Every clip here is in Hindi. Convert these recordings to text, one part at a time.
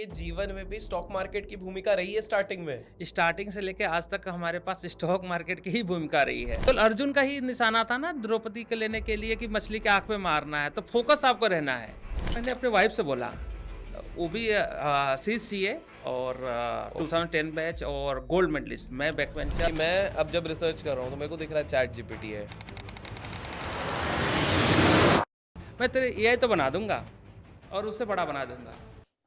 आपके जीवन में भी स्टॉक मार्केट की भूमिका रही है स्टार्टिंग में? स्टार्टिंग से लेके आज तक हमारे पास स्टॉक मार्केट की ही भूमिका रही है। तो अर्जुन का ही निशाना था ना द्रौपदी को लेने के लिए कि मछली के आँख में मारना है, तो फोकस आपको रहना है। मैंने अपने वाइफ से बोला, वो भी शी इज़ सीए और ओके। 2010 बैच और गोल्ड मेडलिस्ट, मैं बैक कि बेंचर। मैं अब जब रिसर्च कर रहा हूँ तो मेरे को दिख रहा है चैट जीपीटी है। मैं तेरे एआई तो बना दूँगा और उससे बड़ा बना दूँगा।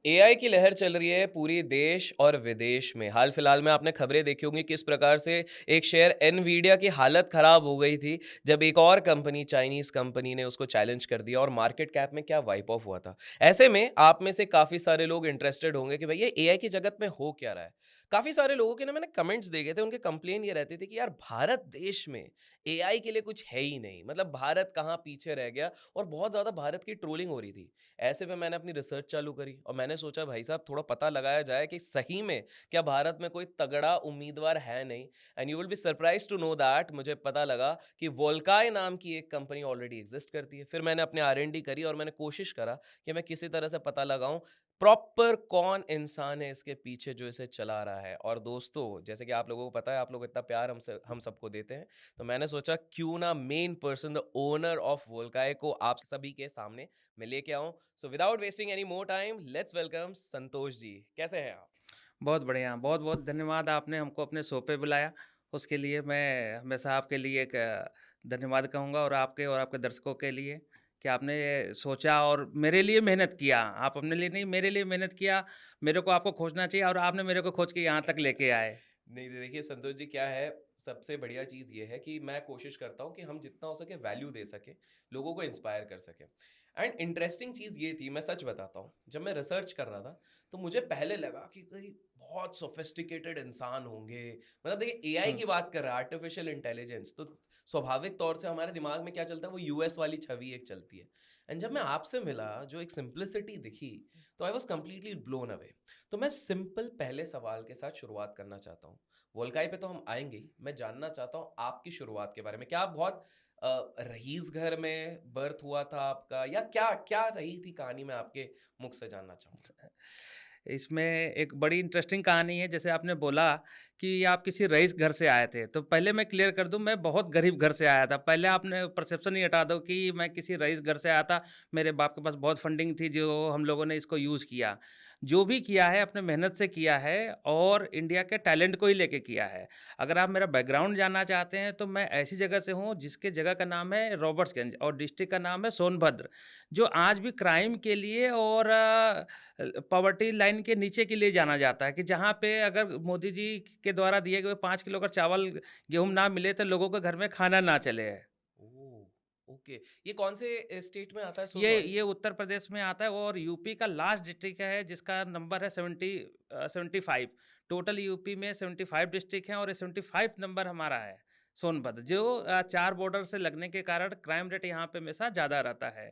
एआई की लहर चल रही है पूरी देश और विदेश में। हाल फिलहाल में आपने खबरें देखी होंगी किस प्रकार से एक शेयर एनवीडिया की हालत खराब हो गई थी जब एक और कंपनी, चाइनीज कंपनी ने उसको चैलेंज कर दिया और मार्केट कैप में क्या वाइप ऑफ हुआ था। ऐसे में आप में से काफी सारे लोग इंटरेस्टेड होंगे कि भैया एआई की जगत में हो क्या रहा है। काफी सारे लोगों के ना मैंने कमेंट्स देखे थे, उनके कंप्लेन ये रहते थे कि यार भारत देश में एआई के लिए कुछ है ही नहीं, मतलब भारत कहाँ पीछे रह गया। और बहुत ज्यादा भारत की ट्रोलिंग हो रही थी। ऐसे में मैंने अपनी रिसर्च चालू करी और मैंने सोचा भाई साहब थोड़ा पता लगाया जाए कि सही में क्या भारत में कोई तगड़ा उम्मीदवार है नहीं। And you will be surprise to know that मुझे पता लगा कि वोल्काई नाम की एक कंपनी ऑलरेडी एग्जिस्ट करती है। फिर मैंने अपने आर&डी करी और मैंने कोशिश करा कि मैं किसी तरह से पता लगाऊं प्रॉपर कौन इंसान है इसके पीछे जो इसे चला रहा है। और दोस्तों, जैसे कि आप लोगों को पता है, आप लोग इतना प्यार हम सबको देते हैं, तो मैंने सोचा क्यों ना main person, the owner of वोल्काई को आप सभी के सामने मैं लेके आऊं। So without wasting any more time, let's welcome Santosh ji. कैसे हैं आप? बहुत बढ़िया, बहुत-बहुत धन्यवाद आपने हमको अपने शो पे बुलाया। उसके लिए मैं हमेशा आपके लिए एक धन्यवाद कहूँगा और आपके दर्शकों के लिए कि आपने ये सोचा और मेरे लिए मेहनत किया। आप अपने लिए नहीं, मेरे लिए मेहनत किया। मेरे को आपको खोजना चाहिए और आपने मेरे को खोज के यहाँ तक लेके आए। नहीं, देखिए संतोष जी, क्या है, सबसे बढ़िया चीज़ ये है कि मैं कोशिश करता हूँ कि हम जितना हो सके वैल्यू दे सकें, लोगों को इंस्पायर कर सकें। एंड इंटरेस्टिंग चीज़ ये थी, मैं सच बताता हूँ, जब मैं रिसर्च कर रहा था, तो मुझे पहले लगा कि कोई बहुत सोफिस्टिकेटेड इंसान होंगे। मतलब देखिए एआई हुँ। की बात कर रहा है, आर्टिफिशियल इंटेलिजेंस, तो स्वाभाविक तौर से हमारे दिमाग में क्या चलता है, वो यूएस वाली छवि एक चलती है। एंड जब मैं आपसे मिला, जो एक सिंप्लिसिटी दिखी, तो I was completely blown away. तो मैं सिंपल पहले सवाल के साथ शुरुआत करना चाहता हूँ। वोल्काई पे तो हम आएँगे ही। मैं जानना चाहता हूँ आपकी शुरुआत के बारे में। क्या आप बहुत रईस घर में बर्थ हुआ था आपका, या क्या क्या रही थी कहानी, मैं आपके मुख से जानना चाहूँगा? इसमें एक बड़ी इंटरेस्टिंग कहानी है, जैसे आपने बोला कि आप किसी रईस घर से आए थे, तो पहले मैं क्लियर कर दूँ, मैं बहुत गरीब घर से आया था। पहले आपने परसेप्शन ही हटा दो कि मैं किसी रईस घर से आया था। मेरे बाप के पास बहुत फंडिंग थी, जो हम लोगों ने इसको यूज़ किया। जो भी किया है, अपने मेहनत से किया है और इंडिया के टैलेंट को ही लेके किया है। अगर आप मेरा बैकग्राउंड जानना चाहते हैं, तो मैं ऐसी जगह से हूँ, जिसके जगह का नाम है रॉबर्ट्सगंज और डिस्ट्रिक्ट का नाम है सोनभद्र, जो आज भी क्राइम के लिए और पॉवर्टी लाइन के नीचे के लिए जाना जाता है, कि जहाँ पे अगर मोदी जी के द्वारा दिए गए 5 किलो अगर चावल, गेहूँ ना मिले तो लोगों के घर में खाना ना चले। ओह! ओके। ये कौन से स्टेट में आता है? सो ये सॉरी। ये उत्तर प्रदेश में आता है और यूपी का लास्ट डिस्ट्रिक्ट है जिसका नंबर है 75। टोटल यूपी में 75 डिस्ट्रिक्ट हैं और ये 75 नंबर हमारा है, सोनभद्र, जो 4 बॉर्डर से लगने के कारण क्राइम रेट यहाँ पे हमेशा ज़्यादा रहता है।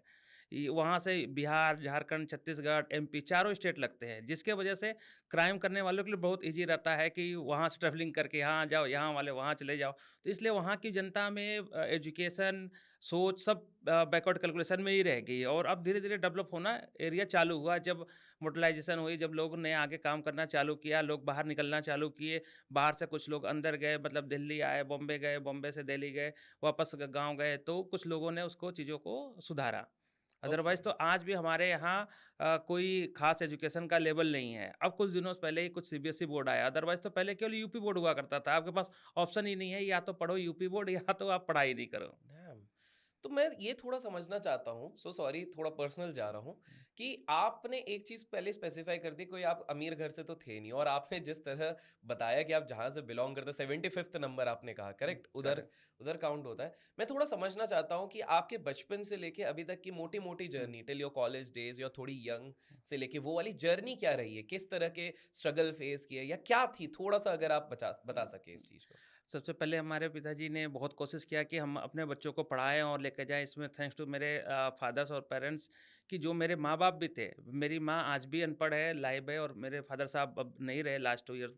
वहाँ से बिहार, झारखंड, छत्तीसगढ़, एमपी चारों स्टेट लगते हैं, जिसके वजह से क्राइम करने वालों के लिए बहुत ईज़ी रहता है कि वहाँ से ट्रैवलिंग करके यहाँ जाओ, यहाँ वाले वहाँ चले जाओ। तो इसलिए वहाँ की जनता में एजुकेशन, सोच सब बैकवर्ड कैलकुलेशन में ही रह गई और अब धीरे-धीरे डेवलप होना एरिया चालू हुआ जब मॉडर्नाइज़ेशन हुई, जब लोगों ने आगे काम करना चालू किया, लोग बाहर निकलना चालू किए, बाहर से कुछ लोग अंदर गए, मतलब दिल्ली आए, बॉम्बे गए, बॉम्बे से दिल्ली गए, वापस गाँव गए, तो कुछ लोगों ने उसको चीज़ों को सुधारा। ओके। अदरवाइज़ तो आज भी हमारे यहाँ कोई ख़ास एजुकेशन का लेवल नहीं है। अब कुछ दिनों से पहले ही कुछ सीबीएसई बोर्ड आया, अदरवाइज़ तो पहले केवल यूपी बोर्ड हुआ करता था। आपके पास ऑप्शन ही नहीं है, या तो पढ़ो यूपी बोर्ड या तो आप पढ़ाई नहीं करो। डैम! तो मैं ये थोड़ा समझना चाहता हूँ, सो सॉरी थोड़ा पर्सनल जा रहा हूँ, कि आपने एक चीज़ पहले स्पेसिफ़ाई कर दी, कोई आप अमीर घर से तो थे नहीं, और आपने जिस तरह बताया कि आप जहाँ से बिलॉन्ग करते हैं, 75th नंबर आपने कहा, करेक्ट? उधर करेक्ट। उधर काउंट होता है। मैं थोड़ा समझना चाहता हूँ कि आपके बचपन से लेके अभी तक की मोटी-मोटी हुँ। Journey till your college days, या थोड़ी यंग से लेके वो वाली जर्नी क्या रही है? किस तरह के स्ट्रगल फेस किए, या क्या थी? थोड़ा-सा अगर आप बता सकें इस चीज़ को। सबसे पहले हमारे पिताजी ने बहुत कोशिश किया कि हम अपने बच्चों को पढ़ाएँ और लेके जाएँ। इसमें थैंक्स टू मेरे फादर्स और पेरेंट्स, कि जो मेरे माँ-बाप भी थे। मेरी माँ आज भी अनपढ़ है, लाइव है और मेरे फादर साहब अब नहीं रहे लास्ट 2 ईयर्स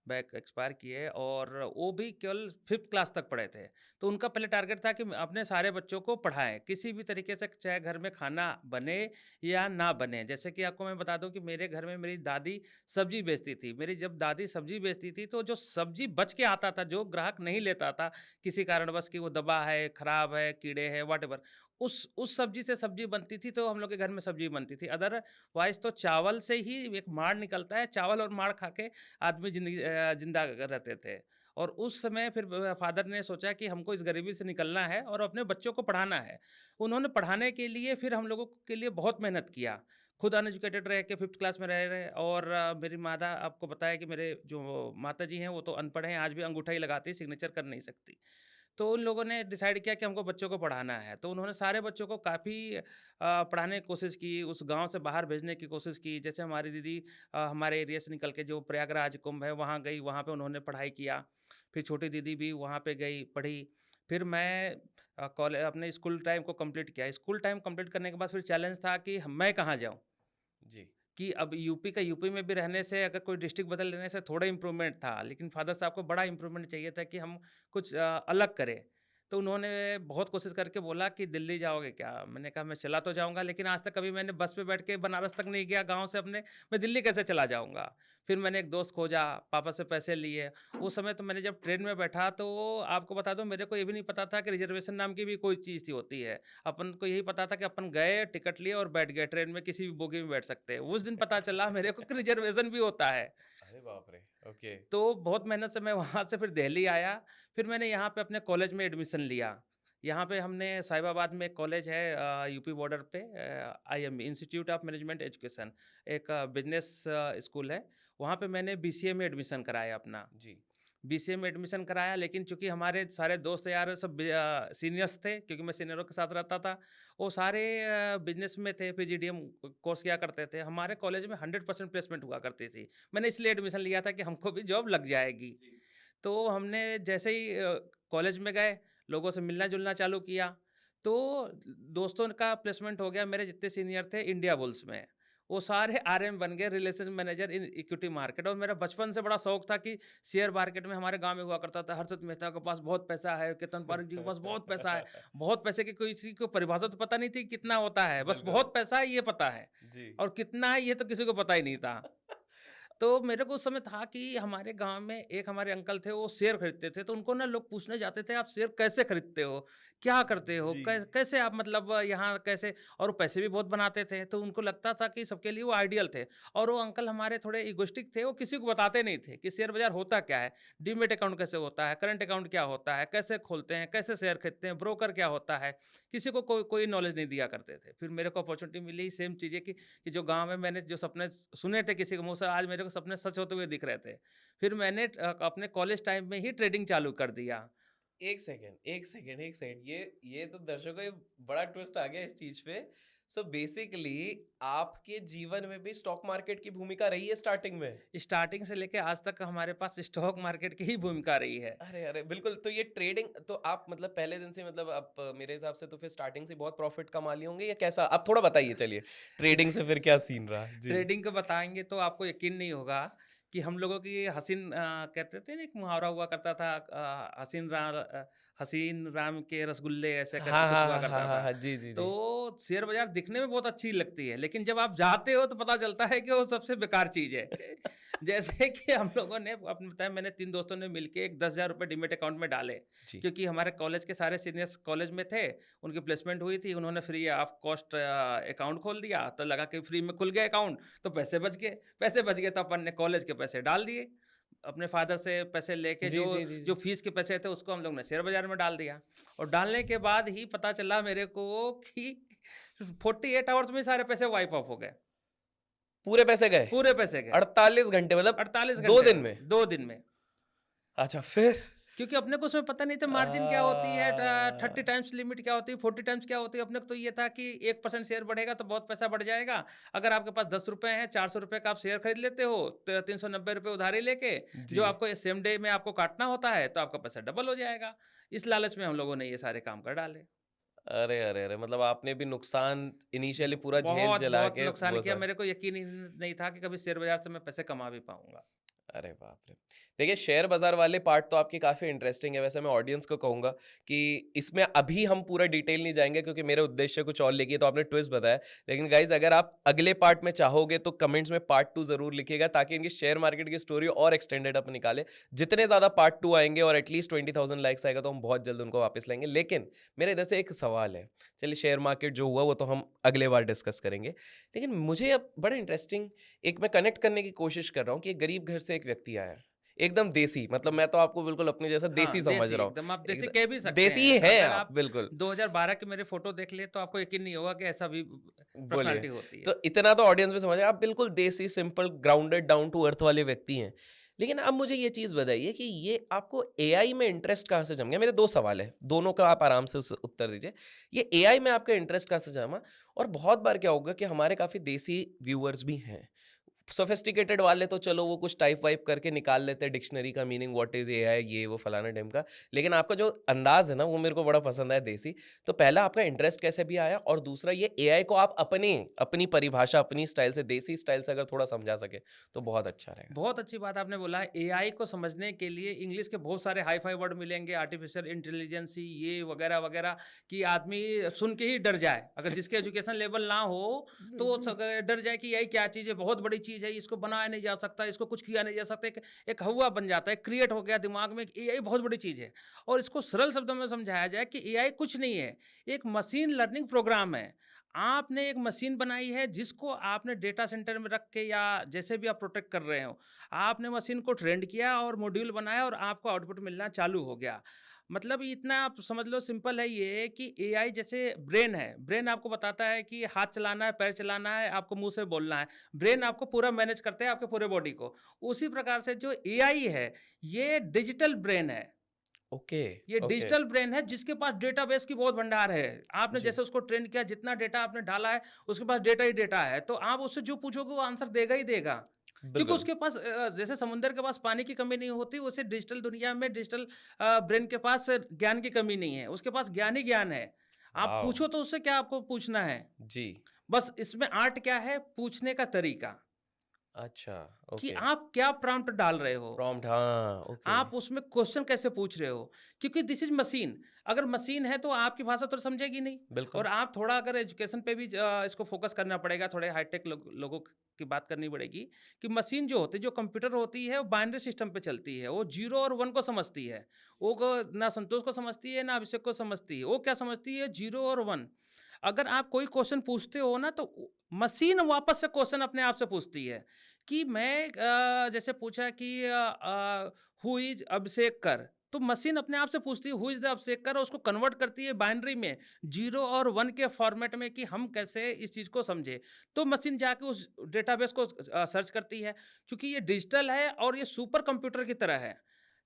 बैक एक्सपायर किए और वो भी केवल 5th क्लास तक पढ़े थे। तो उनका पहले टारगेट था कि अपने सारे बच्चों को पढ़ाएँ, किसी भी तरीके से चाहे घर में खाना बने या ना बने। जैसे कि आपको मैं बता दूँ कि मेरे घर में मेरी दादी सब्ज़ी बेचती थी। मेरी जब दादी सब्ज़ी बेचती थी तो जो सब्ज़ी बच के आता था, जो ग्राहक नहीं लेता था किसी कारणवश कि वो दबा है, खराब है, कीड़े हैं, व्हाटएवर, उस सब्ज़ी से सब्ज़ी बनती थी तो हम लोग के घर में सब्ज़ी बनती थी। अदरवाइज़ तो चावल से ही एक माड़ निकलता है, चावल और माड़ खा के आदमी ज़िंदा रहते थे। और उस समय फिर फ़ादर ने सोचा कि हमको इस गरीबी से निकलना है और अपने बच्चों को पढ़ाना है। उन्होंने पढ़ाने के लिए फिर हम लोगों के लिए बहुत मेहनत किया। खुद अनएजुकेटेड रह के 5th क्लास में रह रहे और मेरी माता, आपको पता है कि मेरे जो माताजी हैं वो तो अनपढ़ हैं, आज भी अंगूठा ही लगाती, सिग्नेचर कर नहीं सकती। तो उन लोगों ने डिसाइड किया कि हमको बच्चों को पढ़ाना है, तो उन्होंने सारे बच्चों को काफ़ी पढ़ाने की कोशिश की, उस गाँव से बाहर भेजने की कोशिश की। जैसे हमारी दीदी हमारे एरिया से निकल के जो प्रयागराज कुंभ है वहाँ गई, वहाँ पे उन्होंने पढ़ाई किया। फिर छोटी दीदी भी वहाँ पे गई, पढ़ी। फिर मैं अपने स्कूल टाइम को कंप्लीट किया। स्कूल टाइम कंप्लीट करने के बाद फिर चैलेंज था कि मैं कहाँ जाऊँ? जी। कि अब यूपी का यूपी में भी रहने से, अगर कोई डिस्ट्रिक्ट बदल लेने से थोड़ा इम्प्रूवमेंट था, लेकिन फ़ादर साहब को बड़ा इम्प्रूवमेंट चाहिए था कि हम कुछ अलग करें। तो उन्होंने बहुत कोशिश करके बोला कि दिल्ली जाओगे क्या? मैंने कहा मैं चला तो जाऊँगा, लेकिन आज तक कभी मैंने बस में बैठ के बनारस तक नहीं गया गाँव से अपने, मैं दिल्ली कैसे चला जाऊँगा? फिर मैंने एक दोस्त खोजा, पापा से पैसे लिए। उस समय तो मैंने जब ट्रेन में बैठा तो आपको बता दूँ, मेरे को ये भी नहीं पता था कि रिज़र्वेशन नाम की भी कोई चीज़ थी होती है। अपन को यही पता था कि अपन गए, टिकट लिए और बैठ गए, ट्रेन में किसी भी बोगी में बैठ सकते हैं। उस दिन पता चला मेरे को कि रिज़र्वेशन भी होता है। अरे बाप रे! ओके। तो बहुत मेहनत से मैं वहाँ से फिर दिल्ली आया, फिर मैंने यहाँ पे अपने कॉलेज में एडमिशन लिया। यहाँ पे हमने साहिबाबाद में एक कॉलेज है यूपी बॉर्डर पे, IMB institute of management education, एक बिज़नेस स्कूल है। वहाँ पे मैंने बीसीए में एडमिशन कराया अपना। जी। बीसीए में एडमिशन कराया, लेकिन चूँकि हमारे सारे दोस्त यार सब सीनियर्स थे, क्योंकि मैं सीनियरों के साथ रहता था, वो सारे बिज़नेस में थे, पीजीडीएम कोर्स किया करते थे। हमारे कॉलेज में 100% प्लेसमेंट हुआ करती थी। मैंने इसलिए एडमिशन लिया था कि हमको भी जॉब लग जाएगी। जी। तो हमने जैसे ही कॉलेज में गए, लोगों से मिलना-जुलना चालू किया, तो दोस्तों का प्लेसमेंट हो गया, मेरे जितने सीनियर थे इंडिया बुल्स में। वो सारे आरएम बन गए, relation manager in equity market. और मेरा बचपन से बड़ा शौक था कि शेयर मार्केट में हमारे गाँव में हुआ करता था, हर्षद मेहता के पास बहुत पैसा है, केतन पारेख जी के पास बहुत पैसा है। बहुत पैसे की किसी को परिभाषा तो पता नहीं थी कितना होता है, बस बिल्कुल। बहुत पैसा है ये पता है, जी। और कितना है ये तो किसी को पता ही नहीं था। तो मेरे को उस समय था कि हमारे गाँव में एक हमारे अंकल थे, वो शेयर खरीदते थे, तो उनको ना लोग पूछने जाते थे, "आप शेयर कैसे खरीदते हो? क्या करते हो? जी। कैसे आप मतलब यहाँ कैसे?" और वो पैसे भी बहुत बनाते थे, तो उनको लगता था कि सबके लिए वो आइडियल थे। और वो अंकल हमारे थोड़े इगोइस्टिक थे, वो किसी को बताते नहीं थे कि शेयर बाज़ार होता क्या है? डीमैट अकाउंट कैसे होता है? करंट अकाउंट क्या होता है? कैसे खोलते हैं? कैसे शेयर खरीदते हैं? ब्रोकर क्या होता है? किसी को कोई नॉलेज नहीं दिया करते थे। फिर मेरे को अपॉर्च्युनिटी मिली सेम चीज़ें कि जो गाँव में मैंने जो सपने सुने थे किसी के मुँह से, आज मेरे को सपने सच होते हुए दिख रहे थे। फिर मैंने अपने कॉलेज टाइम में ही ट्रेडिंग चालू कर दिया। 1 सेकंड, 1 सेकंड, 1 सेकंड। ये तो दर्शकों को ये बड़ा ट्विस्ट आ गया इस चीज़ पे। सो बेसिकली आपके जीवन में भी स्टॉक मार्केट की भूमिका रही है स्टार्टिंग में? स्टार्टिंग से लेके आज तक हमारे पास स्टॉक मार्केट की ही भूमिका रही है। अरे, अरे! बिल्कुल, तो ये ट्रेडिंग तो आप मतलब पहले दिन से मतलब आप मेरे हिसाब से तो फिर स्टार्टिंग से बहुत प्रॉफ़िट कमा लिए होंगे या कैसा? आप थोड़ा बताइए चलिए, ट्रेडिंग से फिर क्या सीन रहा? जी। ट्रेडिंग का बताएँगे तो आपको यकीन नहीं होगा कि हम लोगों की कहते थे ना, एक मुहावरा हुआ करता था, हसीन राम के रसगुल्ले ऐसे करके हाँ, कुछ हाँ, हुआ हाँ, हाँ, करता हाँ, था। हाँ। जी, जी, जी। तो शेयर बाज़ार दिखने में बहुत अच्छी लगती है, लेकिन जब आप जाते हो तो पता चलता है कि वो सबसे बेकार चीज़ है। जैसे कि हम लोगों ने आपने बताया, मैंने 3 दोस्तों ने मिलके एक ₹10,000 डीमैट अकाउंट में डाले, जी। क्योंकि हमारे कॉलेज के सारे सीनियर्स कॉलेज में थे, उनकी प्लेसमेंट हुई थी, उन्होंने फ्री ऑफ कॉस्ट अकाउंट खोल दिया, तो लगा कि फ्री में खुल गया अकाउंट, तो पैसे बच गए तो अपन ने कॉलेज के पैसे डाल दिए। अपने फादर से पैसे लेके जी, जो जी, जी, जो जी। फीस के पैसे थे उसको हम लोग ने शेयर बाज़ार में डाल दिया, और डालने के बाद ही पता चला मेरे को कि 48 आवर्स में सारे पैसे वाइप ऑफ हो गए, पूरे पैसे गए? पूरे पैसे गए। 48 घंटे मतलब 48 2 घंटे दिन में, में? 2 दिन में। अच्छा फिर? क्योंकि अपने को उसमें पता नहीं था मार्जिन क्या होती है, आ 30 टाइम्स लिमिट क्या होती है, 40 टाइम्स क्या होती है। अपने को तो ये था कि 1% शेयर बढ़ेगा तो बहुत पैसा बढ़ जाएगा। अगर आपके पास ₹10 हैं, ₹400 का आप शेयर खरीद लेते हो, तो ₹390 उधारी लेके, जी। जो आपको सेम डे में आपको काटना होता है, तो आपका पैसा डबल हो जाएगा। इस लालच में हम लोगों ने ये सारे काम कर डाले। अरे, अरे, अरे! मतलब आपने भी नुकसान इनिशियली पूरा झेल बहुत, जला बहुत के नुकसान वो किया। सब मेरे को यकीन ही नहीं था कि कभी शेयर बाज़ार से मैं पैसे कमा भी पाऊँगा। अरे बाप रे! देखिए शेयर बाज़ार वाले पार्ट तो आपकी काफ़ी इंटरेस्टिंग है। वैसे मैं ऑडियंस को कहूँगा कि इसमें अभी हम पूरा डिटेल नहीं जाएँगे क्योंकि मेरा उद्देश्य कुछ और लेके तो आपने ट्विस्ट बताया। लेकिन गाइज़ अगर आप अगले पार्ट में चाहोगे तो कमेंट्स में पार्ट 2 ज़रूर लिखिएगा ताकि इनकी शेयर मार्केट की स्टोरी और एक्सटेंडेड अपन निकालें। जितने ज़्यादा पार्ट 2 आएँगे और एटलीस्ट 20,000 लाइक्स आएगा तो हम बहुत जल्द उनको वापस लाएँगे। लेकिन मेरे इधर से एक सवाल है। चलिए शेयर मार्केट जो हुआ वो तो हम अगले बार डिस्कस करेंगे। लेकिन मुझे अब बड़ा इंटरेस्टिंग एक मैं कनेक्ट करने की कोशिश कर रहा हूँ कि एक गरीब घर से एक व्यक्ति आया। एकदम देसी मतलब मैं तो आपको बिल्कुल अपने जैसा देसी हाँ, समझ देसी रहा हूँ। एकदम आप देसी एकद कह भी सकते देसी हैं। हैं अगर आप, आप बिल्कुल। 2012 के मेरे फ़ोटो देख लिए तो आपको यकीन नहीं होगा कि ऐसा भी बोलिए। पर्सनैलिटी होती है। तो इतना तो ऑडियंस भी समझ गया, आप बिल्कुल देसी, simple, grounded, down to earth वाले व्यक्ति हैं। लेकिन अब मुझे ये चीज़ बताइए कि ये आपको एआई में इंटरेस्ट कहाँ से जम गया? मेरे 2 सवाल हैं, दोनों का आप आराम से उस उत्तर दीजिए। ये एआई में आपका इंटरेस्ट कहाँ से जमा? और बहुत बार क्या होगा कि हमारे काफ़ी देसी व्यूअर्स भी हैं। सोफिस्टिकेटेड वाले तो चलो वो कुछ टाइप वाइप करके निकाल लेते हैं डिक्शनरी का मीनिंग व्हाट इज एआई ये वो फलाना टाइम का। लेकिन आपका जो अंदाज है ना वो मेरे को बड़ा पसंद आया देसी। तो पहला आपका इंटरेस्ट कैसे भी आया और दूसरा ये एआई को आप अपनी अपनी परिभाषा अपनी स्टाइल से देसी स्टाइल से अगर थोड़ा समझा सके तो बहुत अच्छा रहेगा। बहुत अच्छी बात आपने बोला है। एआई को समझने के लिए इंग्लिश के बहुत सारे हाई-फाई वर्ड मिलेंगे, आर्टिफिशियल इंटेलिजेंस ये वगैरह-वगैरह कि आदमी सुन के ही डर जाए। अगर जिसके एजुकेशन लेवल ना हो, तो वो बिल्कुल। डर जाए कि एआई क्या चीज़ है, बहुत बड़ी चीज़ है, इसको बनाया नहीं जा सकता, इसको कुछ किया नहीं जा सकता। एक एक हौवा बन जाता है, क्रिएट हो गया दिमाग में कि एआई बहुत बड़ी चीज़ है। और इसको सरल शब्दों में समझाया जाए कि एआई कुछ नहीं है, एक मशीन लर्निंग प्रोग्राम है। आपने एक मशीन बनाई है जिसको आपने डेटा सेंटर में रख के या जैसे भी आप प्रोटेक्ट कर रहे हो, आपने मशीन को ट्रेंड किया और मॉड्यूल बनाया और आपको आउटपुट मिलना चालू हो गया। मतलब इतना आप समझ लो सिंपल है ये कि एआई जैसे ब्रेन है, ब्रेन आपको बताता है कि हाथ चलाना है, पैर चलाना है, आपको मुँह से बोलना है। ब्रेन आपको पूरा मैनेज करते हैं आपके पूरे बॉडी को। उसी प्रकार से जो एआई है, ये डिजिटल ब्रेन है। ओके। ये ओके। डिजिटल ब्रेन है जिसके पास डेटाबेस की बहुत भंडार है। आपने जी। जैसे उसको ट्रेन किया, जितना डेटा आपने डाला है, उसके पास डेटा ही डेटा है। तो आप उससे जो पूछोगे वो आंसर देगा ही देगा। क्योंकि बिल्कुल। उसके पास जैसे समुद्र के पास पानी की कमी नहीं होती, वैसे डिजिटल दुनिया में डिजिटल ब्रेन के पास ज्ञान की कमी नहीं है। उसके पास ज्ञान ही ज्ञान है। आप वाओ। पूछो तो उससे क्या आपको पूछना है? जी। बस इसमें आर्ट क्या है? पूछने का तरीका, अच्छा। कि ओके। आप क्या प्रॉम्प्ट डाल रहे हो? प्रॉम्प्ट, हाँ। ओके। आप उसमें क्वेश्चन कैसे पूछ रहे हो? क्योंकि दिस इज़ मशीन। अगर मशीन है तो आपकी भाषा तो समझेगी नहीं। बिल्कुल। और आप थोड़ा अगर एजुकेशन पे भी इसको फ़ोकस करना पड़ेगा, थोड़े हाईटेक लोगों की बात करनी पड़ेगी कि मशीन जो होती है, जो कंप्यूटर होती है, वो बाइनरी सिस्टम पे चलती है। वो 0 और 1 को समझती है। वो ना संतोष को समझती है, ना अभिषेक को समझती है। वो क्या समझती है? 0 और 1। अगर आप कोई क्वेश्चन पूछते हो ना, तो मशीन वापस से क्वेश्चन अपने आप से पूछती है कि मैं जैसे पूछा कि हु इज अभिषेक कर, तो मशीन अपने आप से पूछती है हु इज द अभिषेक कर, और उसको कन्वर्ट करती है बाइनरी में 0 और 1 के फॉर्मेट में कि हम कैसे इस चीज़ को समझे। तो मशीन जाके उस डेटाबेस को सर्च करती है। क्योंकि ये डिजिटल है और ये सुपर कंप्यूटर की तरह है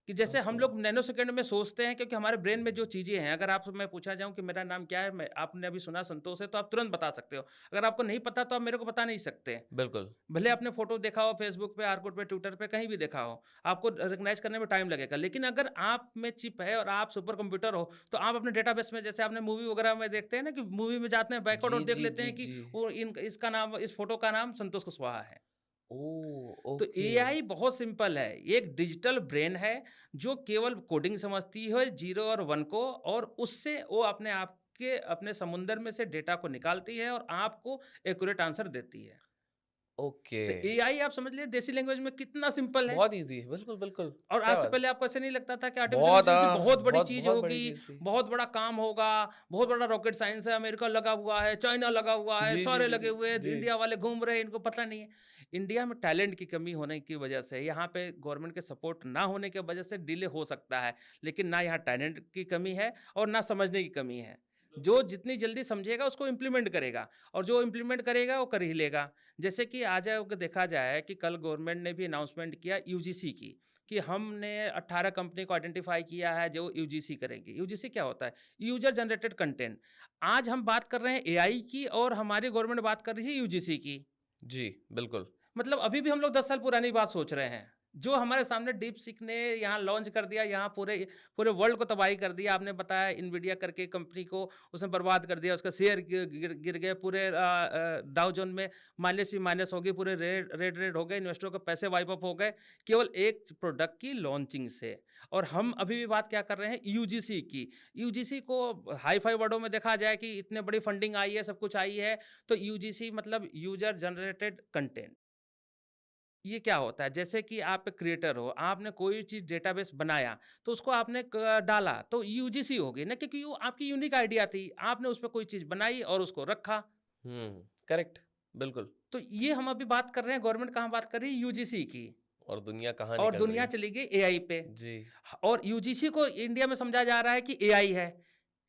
कि जैसे हम ओके। लोग नैनो सेकंड में सोचते हैं, क्योंकि हमारे ब्रेन में जो चीज़ें हैं, अगर आपसे मैं पूछा जाऊँ कि मेरा नाम क्या है, मैं आपने अभी सुना संतोष है, तो आप तुरंत बता सकते हो। अगर आपको नहीं पता तो आप मेरे को बता नहीं सकते। बिल्कुल। भले आपने फ़ोटो देखा हो फेसबुक पे, आर्कुट पे, ट्विटर पे, कहीं भी देखा हो, आपको रिकॉग्नाइज़ करने में टाइम लगेगा। लेकिन अगर आप में चिप है और आप सुपर कंप्यूटर हो, तो आप अपने डेटाबेस में, जैसे आपने मूवी वगैरह में देखते हैं ना कि मूवी में जाते हैं बैकवर्ड जी, और देख जी, लेते जी, हैं कि जी। वो इन इसका नाम, इस फ़ोटो का नाम संतोष कुशवाहा है। ओह! तो ओके। एआई बहुत सिंपल है। एक डिजिटल ब्रेन है जो केवल कोडिंग समझती है 0 और 1 को, और उससे वो अपने आप के अपने समुंदर में से डेटा को निकालती है और आपको एक्यूरेट आंसर देती है। ओके। तो एआई आप समझ लीजिए देसी लैंग्वेज में कितना सिंपल है। बहुत ईज़ी है। बिल्कुल, बिल्कुल। और क्या आज से बात है! पहले आपको ऐसे नहीं लगता था कि आर्टिफिशियल बहुत इंटेलिजेंस बहुत बड़ी बहुत चीज़ बहुत बड़ी होगी, चीज़ थी। बहुत बड़ा काम होगा, बहुत बड़ा रॉकेट साइंस है, अमेरिका लगा हुआ है, चाइना लगा हुआ है, जी, जी, सारे जी, लगे जी, हुए हैं, जी। इंडिया वाले घूम रहे हैं, इनको पता नहीं है। इंडिया में टैलेंट की कमी होने की वजह से, यहाँ पे गवर्नमेंट के सपोर्ट ना होने की वजह से डिले हो सकता है। लेकिन ना यहाँ टैलेंट की कमी है और ना समझने की कमी है। जो जितनी जल्दी समझेगा उसको इम्प्लीमेंट करेगा, और जो इम्प्लीमेंट करेगा वो कर ही लेगा। जैसे कि आज अगर देखा जाए कि कल गवर्नमेंट ने भी अनाउंसमेंट किया यूजीसी की, कि हमने 18 कंपनी को आइडेंटिफाई किया है जो यूजीसी करेंगी। यूजीसी क्या होता है? User generated content. आज हम बात कर रहे हैं एआई की और हमारी गवर्नमेंट बात कर रही है यूजीसी की। जी, बिल्कुल। मतलब अभी भी हम लोग 10 साल पुरानी बात सोच रहे हैं। जो हमारे सामने डीप सीक ने यहाँ लॉन्च कर दिया, यहाँ पूरे पूरे वर्ल्ड को तबाही कर दिया। आपने बताया इन्विडिया करके कंपनी को उसने बर्बाद कर दिया, उसका शेयर गिर गए, पूरे डाउ जोन में माइनस ही माइनस हो गई, पूरे रेड हो गए, इन्वेस्टरों के पैसे वाइप अप हो गए केवल एक प्रोडक्ट की लॉन्चिंग से। और हम अभी भी बात क्या कर रहे हैं यूजीसी की। यूजीसी को हाई फाई वर्डों में देखा जाए कि इतने बड़ी फंडिंग आई है, सब कुछ आई है, तो यूजीसी मतलब यूजर जनरेटेड कंटेंट। ये क्या होता है? जैसे कि आप एक क्रिएटर हो, आपने कोई चीज़ डेटाबेस बनाया, तो उसको आपने डाला, तो यूजीसी हो गई ना, क्योंकि वो आपकी यूनिक आइडिया थी। आपने उसपे कोई चीज़ बनाई और उसको रखा। करेक्ट, बिल्कुल। तो ये हम अभी बात कर रहे हैं, गवर्नमेंट कहाँ बात कर रही है? यूजीसी की। और दुनिया कहाँ और निकल रही दुनिया है। चली गई एआई पे। जी। और यूजीसी को इंडिया में समझा जा रहा है कि एआई है।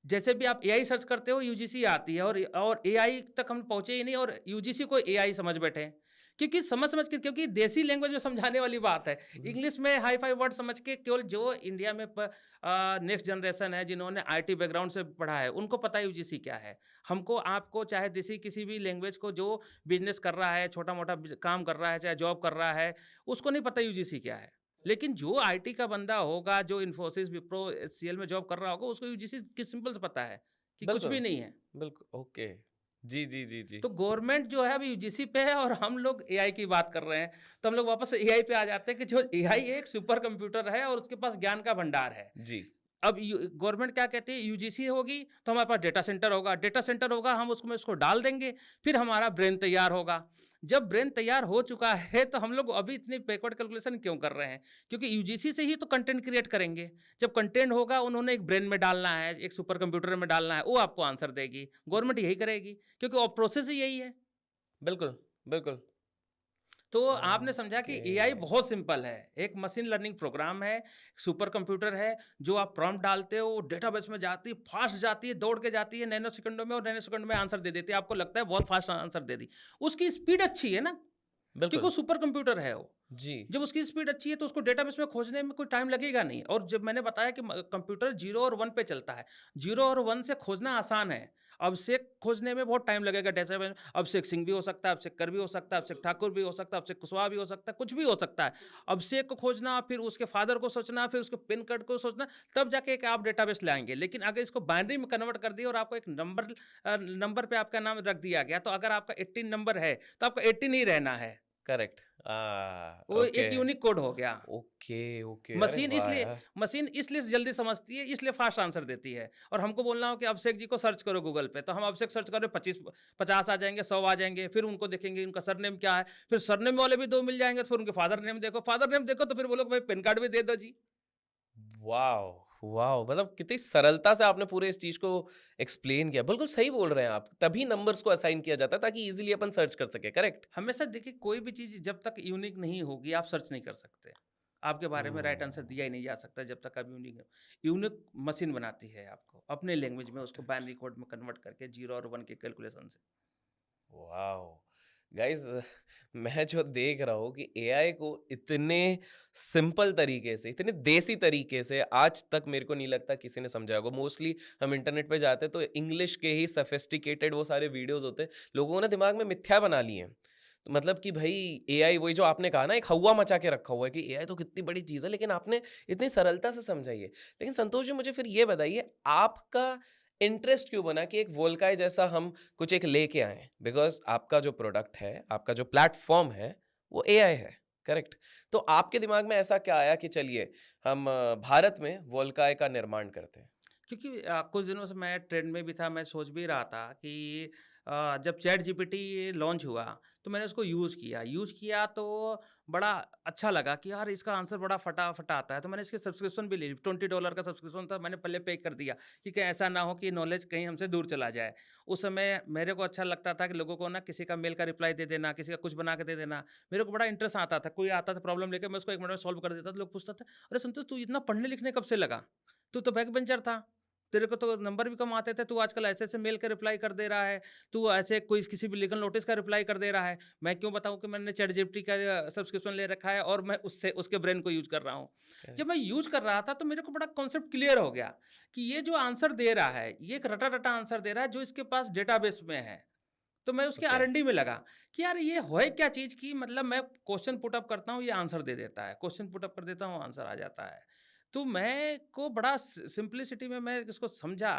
जैसे भी आप एआई सर्च करते हो, यूजीसी आती है, और एआई तक हम पहुँचे ही नहीं और यूजीसी को एआई समझ बैठे हैं। क्योंकि समझ के, क्योंकि देसी लैंग्वेज में समझाने वाली बात है। इंग्लिश में हाई-फाई वर्ड समझ के केवल जो इंडिया में नेक्स्ट जनरेशन है, जिन्होंने आईटी बैकग्राउंड से पढ़ा है, उनको पता है यूजीसी क्या है। हमको, आपको, चाहे देसी किसी भी लैंग्वेज को जो बिज़नेस कर रहा है, छोटा-मोटा काम कर रहा है, चाहे जॉब कर रहा है, उसको नहीं पता यूजीसी क्या है। लेकिन जो आईटी का बंदा होगा, जो इन्फोसिस, विप्रो, एचसीएल में जॉब कर रहा होगा, उसको यूजीसी की सिंपल से पता है कि कुछ बिल्कुल, भी नहीं है। बिल्कुल, ओके। जी, जी, जी, जी। तो गवर्नमेंट जो है अभी यूजीसी पे है और हम लोग एआई की बात कर रहे हैं। तो हम लोग वापस एआई पे आ जाते हैं कि जो एआई एक सुपर कंप्यूटर है और उसके पास ज्ञान का भंडार है। जी। अब गवर्नमेंट क्या कहती है, यूजीसी होगी तो हमारे पास डेटा सेंटर होगा, डेटा सेंटर होगा, हम उसमें उसको डाल देंगे, फिर हमारा ब्रेन तैयार होगा। जब ब्रेन तैयार हो चुका है तो हम लोग अभी इतनी बैकवर्ड कैलकुलेशन क्यों कर रहे हैं? क्योंकि यूजीसी से ही तो कंटेंट क्रिएट करेंगे। जब कंटेंट होगा, उन्होंने एक ब्रेन में डालना है, एक सुपर कंप्यूटर में डालना है, वो आपको आंसर देगी। गवर्नमेंट यही करेगी, क्योंकि और प्रोसेस ही यही है। बिल्कुल, बिल्कुल। तो आपने समझा कि ओके। एआई बहुत सिंपल है। एक मशीन लर्निंग प्रोग्राम है, सुपर कंप्यूटर है, जो आप प्रॉम्प्ट डालते हो, डेटाबेस में जाती है, फास्ट जाती है, दौड़ के जाती है नैनो सेकंडों में, और नैनो सेकंड में आंसर दे देती है। आपको लगता है बहुत फास्ट आंसर दे दी। उसकी स्पीड अच्छी है ना, क्योंकि वो बिल्कुल। सुपर कंप्यूटर है वो। जी। जब उसकी स्पीड अच्छी है तो उसको डेटाबेस में खोजने में कोई टाइम लगेगा नहीं। और जब मैंने बताया कि कंप्यूटर 0 और 1 पे चलता है, 0 और 1 से खोजना आसान है। अभिषेक खोजने में बहुत टाइम लगेगा डेटाबेस में। अभिषेक सिंह भी हो सकता है, अभिषेक कर भी हो सकता है, अभिषेक ठाकुर भी हो सकता है, अभिषेक कुशवाहा भी हो सकता है, कुछ भी हो सकता है। अभिषेक को खोजना, फिर उसके फादर को सोचना, फिर उसके पिन कोड को सोचना, तब जाके एक आप डेटाबेस लाएंगे। लेकिन अगर इसको बाइनरी में कन्वर्ट कर दिया और आपको एक नंबर पे आपका नाम रख दिया गया, तो अगर आपका 18 नंबर है तो आपका 18 ही रहना है। करेक्ट। वो ओके। एक यूनिक कोड हो गया। Okay, okay. अरे मशीन वाह इसलिए यार! मशीन इसलिए जल्दी समझती है, इसलिए फास्ट आंसर देती है। और हमको बोलना हो कि अभिषेक जी को सर्च करो गूगल पे, तो हम अभिषेक सर्च करें, 50 आ जाएँगे, 100 आ जाएँगे, फिर उनको देखेंगे उनका सरनेम क्या है, फिर सरनेम वाले भी 2 मिल जाएँगे, तो फिर उनके फादर नेम देखो, तो फिर बोलो भाई पैन कार्ड भी दे दो जी। वॉव! वॉव! मतलब कितनी सरलता से आपने पूरे इस चीज़ को एक्सप्लेन किया। बिल्कुल सही बोल रहे हैं आप। तभी नंबर्स को असाइन किया जाता है ताकि ईज़िली अपन सर्च कर सकें, करेक्ट? हमेशा देखिए, कोई भी चीज़ जब तक यूनिक नहीं होगी, आप सर्च नहीं कर सकते। आपके बारे में राइट आंसर हुँ। दिया ही नहीं जा सकता जब तक आप यूनिक हो। यूनिक मशीन बनाती है आपको, अपने लैंग्वेज में उसको बाइनरी कोड में कन्वर्ट करके 0 और 1 के कैलकुलेशन से। वाओ! गाइज़ मैं जो देख रहा हूँ कि एआई को इतने सिंपल तरीके से, इतने देसी तरीके से आज तक मेरे को नहीं लगता किसी ने समझा होगा। मोस्टली हम इंटरनेट पे जाते हैं तो इंग्लिश के ही सोफिस्टिकेटेड वो सारे वीडियोज़ होते हैं। लोगों ने दिमाग में मिथ्या बना ली है। तो मतलब कि भई एआई वही जो आपने कहा ना एक हौवा मचा के रखा हुआ है कि एआई तो कितनी बड़ी चीज़ है लेकिन आपने इतनी सरलता से समझाई है। लेकिन संतोष जी मुझे फिर ये बताइए आपका इंटरेस्ट क्यों बना कि एक वोल्काई जैसा हम कुछ एक लेके आएँ? बिकॉज़ आपका जो प्रोडक्ट है, आपका जो प्लेटफ़ॉर्म है, वो एआई है, करेक्ट? तो आपके दिमाग में ऐसा क्या आया कि चलिए हम भारत में वोल्काई का निर्माण करते हैं? क्योंकि कुछ दिनों से मैं ट्रेंड में भी था, मैं सोच भी रहा था कि जब चैट जीपीटी लॉन्च हुआ, तो मैंने उसको यूज़ किया तो बड़ा अच्छा लगा कि यार इसका आंसर बड़ा फटाफट आता है। तो मैंने इसकी सब्सक्रिप्शन भी ले ली, $20 का सब्सक्रिप्शन था, मैंने पहले पे कर दिया कि कहीं ऐसा ना हो कि नॉलेज कहीं हमसे दूर चला जाए। उस समय मेरे को अच्छा लगता था कि लोगों को ना किसी का मेल का रिप्लाई दे देना, किसी का कुछ बना के दे देना, मेरे को बड़ा इंटरेस्ट आता था। कोई आता था प्रॉब्लम लेके, मैं उसको 1 मिनट में सॉल्व कर देता था। लोग पूछते थे, "अरे संतोष, तू इतना पढ़ने लिखने कब से लगा? तू तो बैक बेंचर था। तेरे को तो नंबर भी कम आते थे, तू आजकल ऐसे-ऐसे मेल के रिप्लाई कर दे रहा है, तू ऐसे कोई किसी भी लीगल नोटिस का रिप्लाई कर दे रहा है।" मैं क्यों बताऊँ कि मैंने चैटजीपीटी का सब्सक्रिप्शन ले रखा है और मैं उससे उसके ब्रेन को यूज़ कर रहा हूँ। जब करेक्ट। मैं यूज़ कर रहा था तो मेरे को बड़ा कॉन्सेप्ट क्लियर हो गया कि ये जो आंसर दे रहा है, ये एक रटा-रटा आंसर दे रहा है जो इसके पास डेटाबेस में है। तो मैं उसके ओके, R&D में लगा कि यार ये है क्या चीज़ कि मतलब मैं क्वेश्चन पुट अप करता हूँ, ये आंसर दे देता है, क्वेश्चन पुट अप कर देता हूँ, आंसर आ जाता है। तो मैं को बड़ा सिंप्लिसिटी में मैं इसको समझा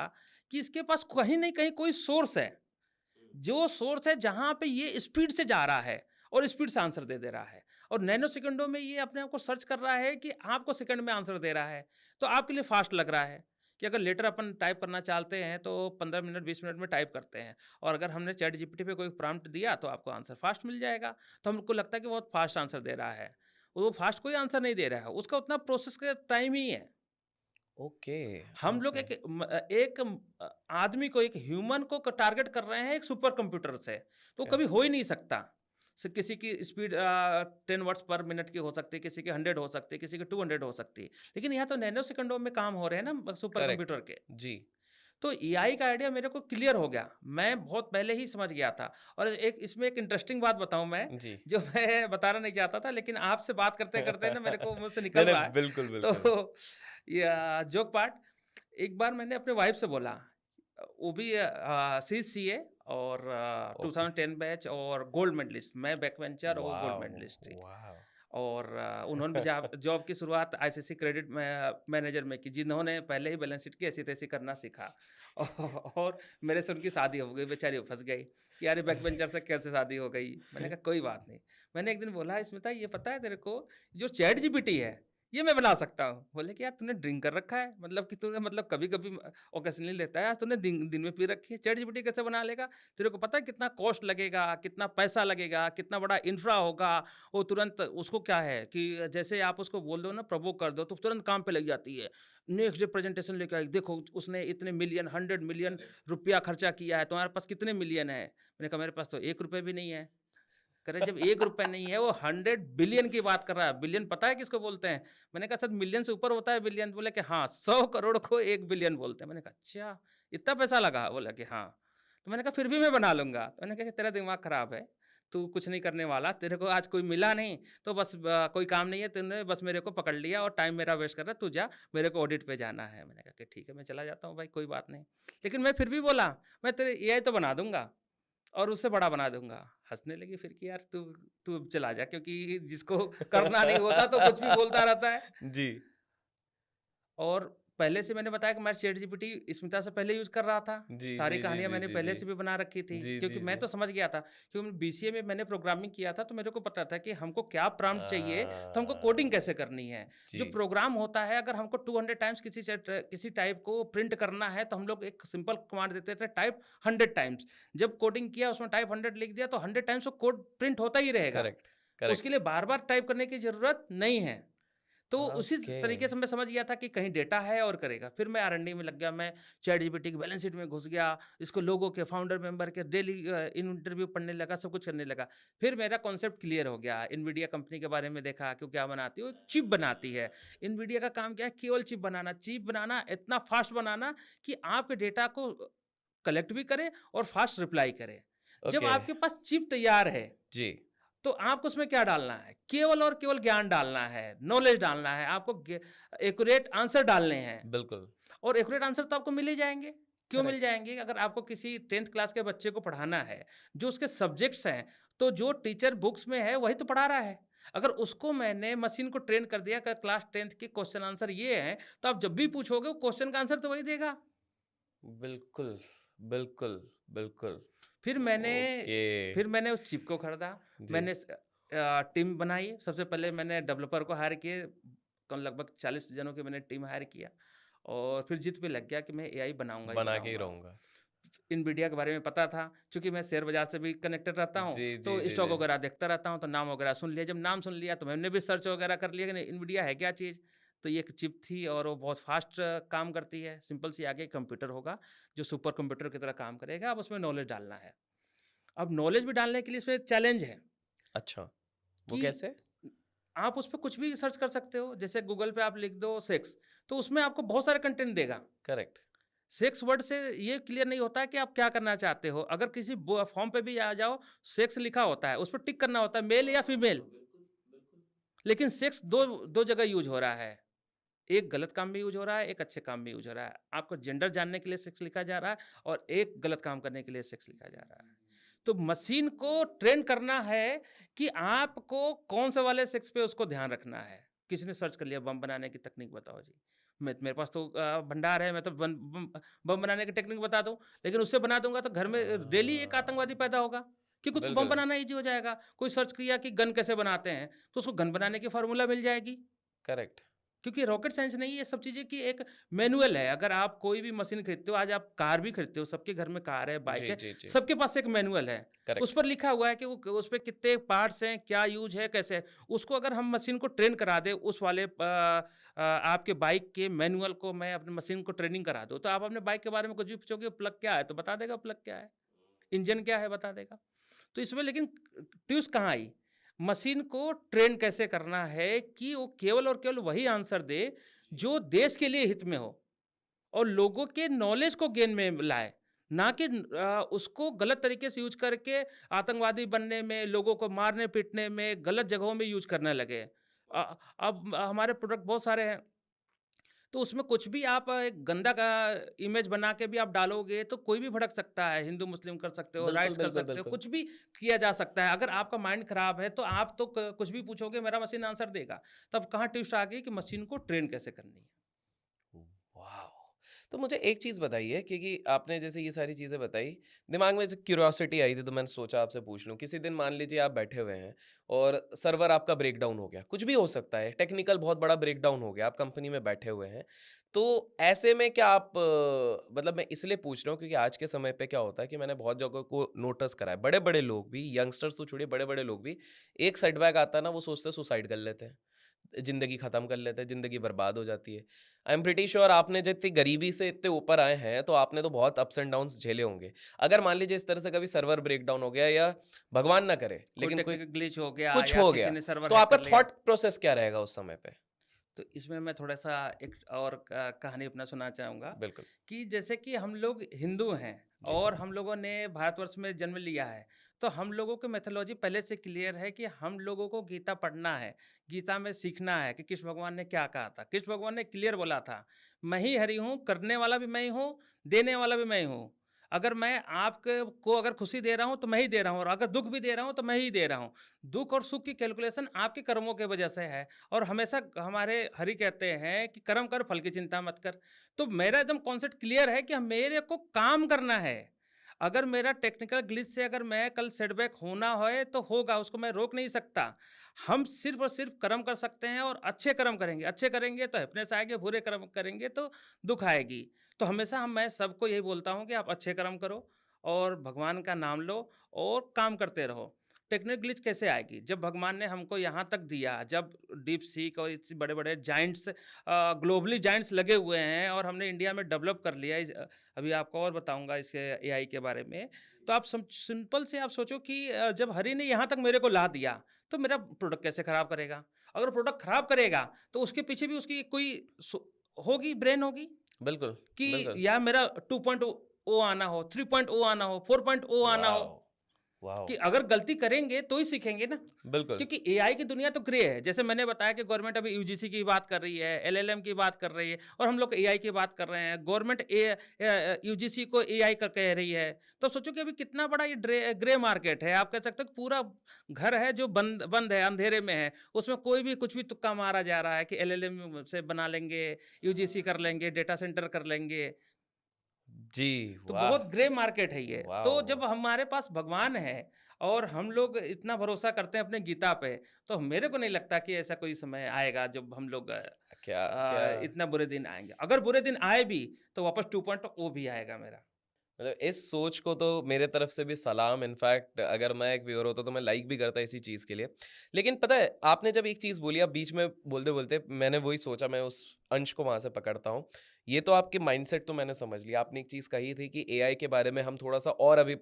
कि इसके पास कहीं न कहीं कोई सोर्स है। जो सोर्स है जहाँ पे ये स्पीड से जा रहा है और स्पीड से आंसर दे दे रहा है और नैनो सेकंडों में ये अपने आप को सर्च कर रहा है कि आपको सेकंड में आंसर दे रहा है। तो आपके लिए फास्ट लग रहा है कि अगर लेटर अपन टाइप करना चाहते हैं तो 15 मिनट 20 मिनट में टाइप करते हैं और अगर हमने चैट जीपीटी पे कोई प्रॉम्प्ट दिया तो आपको आंसर फास्ट मिल जाएगा। तो हमको लगता है कि बहुत फास्ट आंसर दे रहा है। वो फास्ट कोई आंसर नहीं दे रहा है, उसका उतना प्रोसेस का टाइम ही है। ओके, हम लोग ओके, आदमी को, एक ह्यूमन को टारगेट कर रहे हैं एक सुपर कंप्यूटर से, तो कभी हो ही नहीं सकता। किसी की स्पीड 10 वर्ड्स पर मिनट की हो सकती है, किसी की 100 हो सकती है, किसी की 200 हो सकती है, लेकिन यहाँ तो नैनो सेकंडों में काम हो रहे हैं ना सुपर करेक्ट, कंप्यूटर के। जी, तो एआई का आइडिया मेरे को क्लियर हो गया, मैं बहुत पहले ही समझ गया था। और एक इसमें एक इंटरेस्टिंग बात बताऊं मैं, जी। जो मैं बताना नहीं चाहता था लेकिन आपसे बात करते करते ना मेरे को मुझसे नहीं, निकल नहीं, रहा है। बिल्कुल, बिल्कुल। तो या जोक पार्ट, एक बार मैंने अपने वाइफ से बोला, वो भी सी सी ए और ओके, 2010 बैच और गोल्ड मेडलिस्ट, मैं बैक बेंचर और गोल्ड वॉव! मेडलिस्ट थी। वॉव! और उन्होंने भी जॉब जॉब की शुरुआत आईसीसी क्रेडिट मैनेजर में की, जिन्होंने पहले ही बैलेंस शीट की ऐसी-तैसी करना सीखा। और मेरे से उनकी शादी हो गई, बेचारी वो फँस गई कि अरे बैक बेंचर से कैसे शादी हो गई? मैंने कहा कोई बात नहीं। मैंने एक दिन बोला, स्मिता ये पता है तेरे को, जो चैट जीपीटी है, ये मैं बना सकता हूँ। बोले कि यार तूने ड्रिंक कर रखा है? मतलब कि तूने मतलब कभी-कभी ओकेज़नली लेता है, तूने दिन दिन में पी रखी है, चैट जीपीटी कैसे बना लेगा? तेरे को पता है कितना कॉस्ट लगेगा, कितना पैसा लगेगा, कितना बड़ा इंफ्रा होगा? वो तुरंत उसको क्या है कि जैसे आप उसको बोल दो ना, प्रोवोक कर दो, तो तुरंत काम पे लग जाती है। नेक्स्ट डे प्रेजेंटेशन लेके आई, देखो उसने इतने मिलियन 100 मिलियन रुपया खर्चा किया है, तुम्हारे पास कितने मिलियन है? मैंने कहा मेरे पास तो 1 रुपए भी नहीं है। कह रहे जब 1 रुपए नहीं है, वो 100 बिलियन की बात कर रहा है। बिलियन पता है किसको बोलते हैं? मैंने कहा सर मिलियन से ऊपर होता है बिलियन। बोले कि हाँ, 100 करोड़ को 1 बिलियन बोलते हैं। मैंने कहा अच्छा, इतना पैसा लगा? बोला कि हाँ। तो मैंने कहा फिर भी मैं बना लूँगा। तो मैंने कहा कि तेरा दिमाग खराब है, तू कुछ नहीं करने वाला, तेरे को आज कोई मिला नहीं, तो बस कोई काम नहीं है, तूने बस मेरे को पकड़ लिया और टाइम मेरा वेस्ट कर रहा है, तू जा, मेरे को ऑडिट पे जाना है। मैंने कहा कि ठीक है, मैं चला जाता हूँ भाई, कोई बात नहीं। लेकिन मैं फिर भी बोला, मैं तेरे एआई तो बना दूँगा और उससे बड़ा बना दूँगा। हँसने लगी फिर कि यार तू तू अब चला जा, क्योंकि जिसको करना नहीं होता तो कुछ भी बोलता रहता है। जी। और पहले से मैंने बताया कि मैं चैटजीपीटी स्मिता से पहले यूज़ कर रहा था। जी, सारी जी, जी, कहानियाँ जी, मैंने जी, पहले जी। से भी बना रखी थी, जी, क्योंकि जी, मैं जी। तो समझ गया था, क्योंकि बीसीए में मैंने प्रोग्रामिंग किया था, तो मेरे को पता था कि हमको क्या प्रॉम्प्ट चाहिए, तो हमको कोडिंग हाँ, कैसे करनी है। जो जी, प्रोग्राम होता है, अगर हमको 200 टाइम्स किसी टाइप को प्रिंट करना है, तो हम लोग एक सिंपल कमांड देते थे, टाइप 100 टाइम्स। जब कोडिंग किया, उसमें टाइप 100 लिख दिया, तो 100 टाइम्स वो कोड प्रिंट होता ही रहेगा। Correct, correct. उसके लिए बार-बार टाइप करने की ज़रूरत नहीं है। तो उसी ओके, तरीके से मैं समझ गया था कि कहीं डेटा है और करेगा। फिर मैं आर&डी में लग गया, मैं चैटजीपीटी की बैलेंस शीट में घुस गया, इसको लोगों के, फाउंडर मेंबर के डेली इंटरव्यू पढ़ने लगा, सब कुछ करने लगा। फिर मेरा कॉन्सेप्ट क्लियर हो गया, इनवीडिया कंपनी के बारे में देखा कि वो क्या बनाती है, वो चिप बनाती है। इनवीडिया का काम क्या है? केवल चिप बनाना, इतना फास्ट बनाना कि आपके डेटा को कलेक्ट भी करे और फास्ट रिप्लाई करे। जब ओके, आपके पास चिप तैयार है, जी, तो आपको उसमें क्या डालना है? केवल और केवल ज्ञान डालना है, नॉलेज डालना है, आपको एक्यूरेट आंसर डालने हैं बिल्कुल, और एक्यूरेट आंसर तो आपको मिल ही जाएँगे। क्यों मिल करेक्ट, जाएँगे? अगर आपको किसी 10th क्लास के बच्चे को पढ़ाना है, जो उसके सब्जेक्ट्स हैं, तो जो टीचर बुक्स में है, वही तो पढ़ा रहा है। अगर उसको मैंने मशीन को ट्रेन कर दिया कि क्लास 10th के क्वेश्चन आंसर ये हैं, तो आप जब भी पूछोगे, वो क्वेश्चन का आंसर तो वही देगा। बिल्कुल, बिल्कुल, बिल्कुल। फिर मैंने ओके, फिर मैंने उस चिप को खरीदा। जी, मैंने टीम बनाई। सबसे पहले मैंने डेवलपर को हायर किए, लगभग 40 जनों की मैंने टीम हायर किया और फिर जिद पे लग गया कि मैं एआई बनाऊँगा ही बना के ही बनाऊँगा। रहूँगा। इनवीडिया के बारे में पता था, चूँकि मैं शेयर बाज़ार से भी कनेक्टेड रहता हूँ, जी, जी, तो जी, स्टॉक जी। वगैरह देखता रहता हूँ, तो नाम वगैरह सुन लिया। जब नाम सुन लिया, तो मैंने भी सर्च वगैरह कर लिया कि नहीं, इनवीडिया है क्या चीज़? तो ये एक चिप थी और वो बहुत फास्ट काम करती है। सिंपल सी आगे कंप्यूटर होगा, जो सुपर कंप्यूटर की तरह काम करेगा, अब उसमें नॉलेज डालना है। अब नॉलेज भी डालने के लिए इसमें एक चैलेंज है अच्छा, वो कि कैसे? आप उस पे कुछ भी सर्च कर सकते हो। जैसे गूगल पे आप लिख दो सेक्स, तो उसमें आपको बहुत सारे कंटेंट देगा। करेक्ट, सेक्स वर्ड से ये क्लियर नहीं होता है कि आप क्या करना चाहते हो। अगर किसी फॉर्म पे भी आ जाओ, सेक्स लिखा होता है, उस पर टिक करना होता है, मेल या फीमेल। लेकिन सेक्स दो दो जगह यूज हो रहा है। एक गलत काम में यूज हो रहा है, एक अच्छे काम में यूज हो रहा है। आपको जेंडर जानने के लिए सेक्स लिखा जा रहा है और एक गलत काम करने के लिए सेक्स लिखा जा रहा है। तो मशीन को ट्रेन करना है कि आपको कौन से वाले सेक्स पे उसको ध्यान रखना है। किसी ने सर्च कर लिया बम बनाने की टेक्निक बताओ जी। मेरे पास तो भंडार है, मैं तो बम बनाने की टेक्निक बता दूँ, लेकिन उससे बना दूँगा तो घर में डेली एक आतंकवादी पैदा होगा, क्योंकि उसको बम बिल्कुल, बनाना ईज़ी हो जाएगा। कोई सर्च किया कि गन कैसे बनाते हैं, तो उसको गन बनाने की फ़ॉर्मूला मिल जाएगी। करेक्ट। क्योंकि रॉकेट साइंस नहीं है, ये सब चीज़ें की एक मैनुअल है। अगर आप कोई भी मशीन खरीदते हो, आज आप कार भी खरीदते हो, सबके घर में कार है, बाइक जी, है, जी, जी। सबके पास एक मैनुअल है। उस करेक्ट। पर लिखा हुआ है कि वो उस पे कितने पार्ट्स हैं, क्या यूज़ है, कैसे है। उसको अगर हम मशीन को ट्रेन करा दें, उस वाले आपके बाइक के मैनुअल को मैं अपनी मशीन को ट्रेनिंग करा दूँ, तो आप अपने बाइक के बारे में कुछ भी पूछोगे, प्लग क्या है? तो बता देगा प्लग क्या है, इंजन क्या है, बता देगा। तो इसमें लेकिन ट्यूस कहाँ आई? मशीन को ट्रेन कैसे करना है कि वो केवल और केवल वही आंसर दे जो देश के लिए हित में हो और लोगों के नॉलेज को गेन में लाए, ना कि उसको गलत तरीके से यूज करके आतंकवादी बनने में, लोगों को मारने पीटने में, गलत जगहों में यूज करने लगे। अब हमारे प्रोडक्ट बहुत सारे हैं, तो उसमें कुछ भी आप एक गंदा का इमेज बना के भी आप डालोगे तो कोई भी भड़क सकता है, हिंदू मुस्लिम कर सकते हो, बिल्कुल, राइट्स कर बिल्कुल, सकते हो, बिल्कुल। कुछ भी किया जा सकता है। अगर आपका माइंड खराब है तो आप तो कुछ भी पूछोगे, मेरा मशीन आंसर देगा। तब कहाँ ट्विस्ट आ गई कि मशीन को ट्रेन कैसे करनी है। वाओ! तो मुझे एक चीज़ बताइए, क्योंकि आपने जैसे ये सारी चीज़ें बताई, दिमाग में ऐसे क्यूरियोसिटी आई थी तो मैंने सोचा आपसे पूछ लूँ। किसी दिन मान लीजिए आप बैठे हुए हैं और सर्वर आपका ब्रेकडाउन हो गया, कुछ भी हो सकता है, टेक्निकल बहुत बड़ा ब्रेकडाउन हो गया, आप कंपनी में बैठे हुए हैं। तो ऐसे में क्या आप मतलब मैं इसलिए पूछ रहा हूँ क्योंकि आज के समय पे क्या होता है कि मैंने बहुत जगहों को नोटिस करा है, बड़े-बड़े लोग भी, यंगस्टर्स तो छोड़िए, बड़े-बड़े लोग भी, एक सेटबैक आता है ना, वो सोचते हैं सुसाइड कर लेते हैं। ज़िंदगी ख़त्म कर लेते हैं, ज़िंदगी बर्बाद हो जाती है। आई एम प्रिटी श्योर आपने जितनी गरीबी से इतने ऊपर आए हैं, तो आपने तो बहुत अप्स एंड डाउन्स झेले होंगे। अगर मान लीजिए इस तरह से कभी सर्वर ब्रेकडाउन हो गया या भगवान ना करे, कोई लेकिन कोई टेक्निकल ग्लिच हो गया कुछ या हो किसी गया, ने सर्वर तो हैक आपका कर लिया। थॉट प्रोसेस क्या रहेगा उस समय पे? तो इसमें मैं थोड़ा-सा एक और कहानी अपना सुनाना चाहूँगा बिल्कुल। कि जैसे कि हम लोग हिंदू हैं जी। और हम लोगों ने भारतवर्ष में जन्म लिया है, तो हम लोगों की मैथोलॉजी पहले से क्लियर है कि हम लोगों को गीता पढ़ना है, गीता में सीखना है कि कृष्ण भगवान ने क्या कहा था। कृष्ण भगवान ने क्लियर बोला था, मैं ही हरि हूँ, करने वाला भी मैं ही हूँ, देने वाला भी मैं ही हूँ। अगर मैं आपके को अगर खुशी दे रहा हूँ, तो मैं ही दे रहा हूँ और अगर दुःख भी दे रहा हूँ, तो मैं ही दे रहा हूँ। दुःख और सुख की कैलकुलेशन आपके कर्मों की वजह से है। और हमेशा हमारे हरि कहते हैं कि कर्म कर फल की चिंता मत कर। तो मेरा एकदम कॉन्सेप्ट क्लियर है कि मेरे को काम करना है। अगर मेरा टेक्निकल ग्लिच से अगर मैं कल सेटबैक होना है तो होगा, उसको मैं रोक नहीं सकता। हम सिर्फ और सिर्फ कर्म कर सकते हैं और अच्छे कर्म करेंगे। अच्छे करेंगे तो हैप्पीनेस आएगी, बुरे कर्म करेंगे तो दुख आएगी। तो हमेशा मैं सबको यही बोलता हूँ कि आप अच्छे कर्म करो और भगवान का नाम लो और काम करते रहो। टेक्निकल ग्लिच कैसे आएगी? जब भगवान ने हमको यहाँ तक दिया, जब डीप सीक और इतने बड़े-बड़े जायंट्स ग्लोबली जायंट्स लगे हुए हैं और हमने इंडिया में डेवलप कर लिया अभी आपको और बताऊँगा इसके एआई के बारे में। तो आप सिंपल से आप सोचो कि जब हरि ने यहाँ तक मेरे को ला दिया, तो मेरा प्रोडक्ट कैसे खराब करेगा? अगर प्रोडक्ट खराब करेगा, तो उसके पीछे भी उसकी कोई होगी, ब्रेन होगी बिल्कुल, कि बिल्कुल। या मेरा 2.0 आना हो, 3.0 आना हो, 4.0 आना हो। वॉव! कि वॉव! अगर गलती करेंगे तो ही सीखेंगे ना। बिल्कुल। क्योंकि एआई की दुनिया तो ग्रे है। जैसे मैंने बताया कि गवर्नमेंट अभी यूजीसी की बात कर रही है, एलएलएम की बात कर रही है और हम लोग एआई की बात कर रहे हैं। गवर्नमेंट यूजीसी को एआई का कह रही है। तो सोचो कि अभी कितना बड़ा ये ग्रे मार्केट है। आप कह सकते हो कि पूरा घर है जो बंद बंद है, अंधेरे में है। उसमें कोई भी कुछ भी तुक्का मारा जा रहा है कि एलएलएम से बना लेंगे, यूजीसी कर लेंगे, डेटा सेंटर कर लेंगे। जी, तो वाह! बहुत ग्रे मार्केट है ये। तो वॉव! जब हमारे पास भगवान है और हम लोग इतना भरोसा करते हैं अपने गीता पे, तो मेरे को नहीं लगता कि ऐसा कोई समय आएगा जब हम लोग क्या क्या इतना बुरे दिन आएँगे। अगर बुरे दिन आए भी, तो वापस 2.0 भी आएगा मेरा। मतलब इस सोच को तो मेरे तरफ से भी सलाम। इनफैक्ट अगर मैं एक व्यूअर होता तो मैं लाइक भी करता इसी चीज़ के लिए। लेकिन पता है आपने जब एक चीज़ बोली, अब बीच में बोलते-बोलते मैंने वही सोचा, मैं उस अंश को वहाँ से पकड़ता हूँ। ये तो आपके माइंडसेट तो मैंने समझ लिया। आपने एक चीज़ कही थी कि एआई के बारे में हम थोड़ा-सा और अभी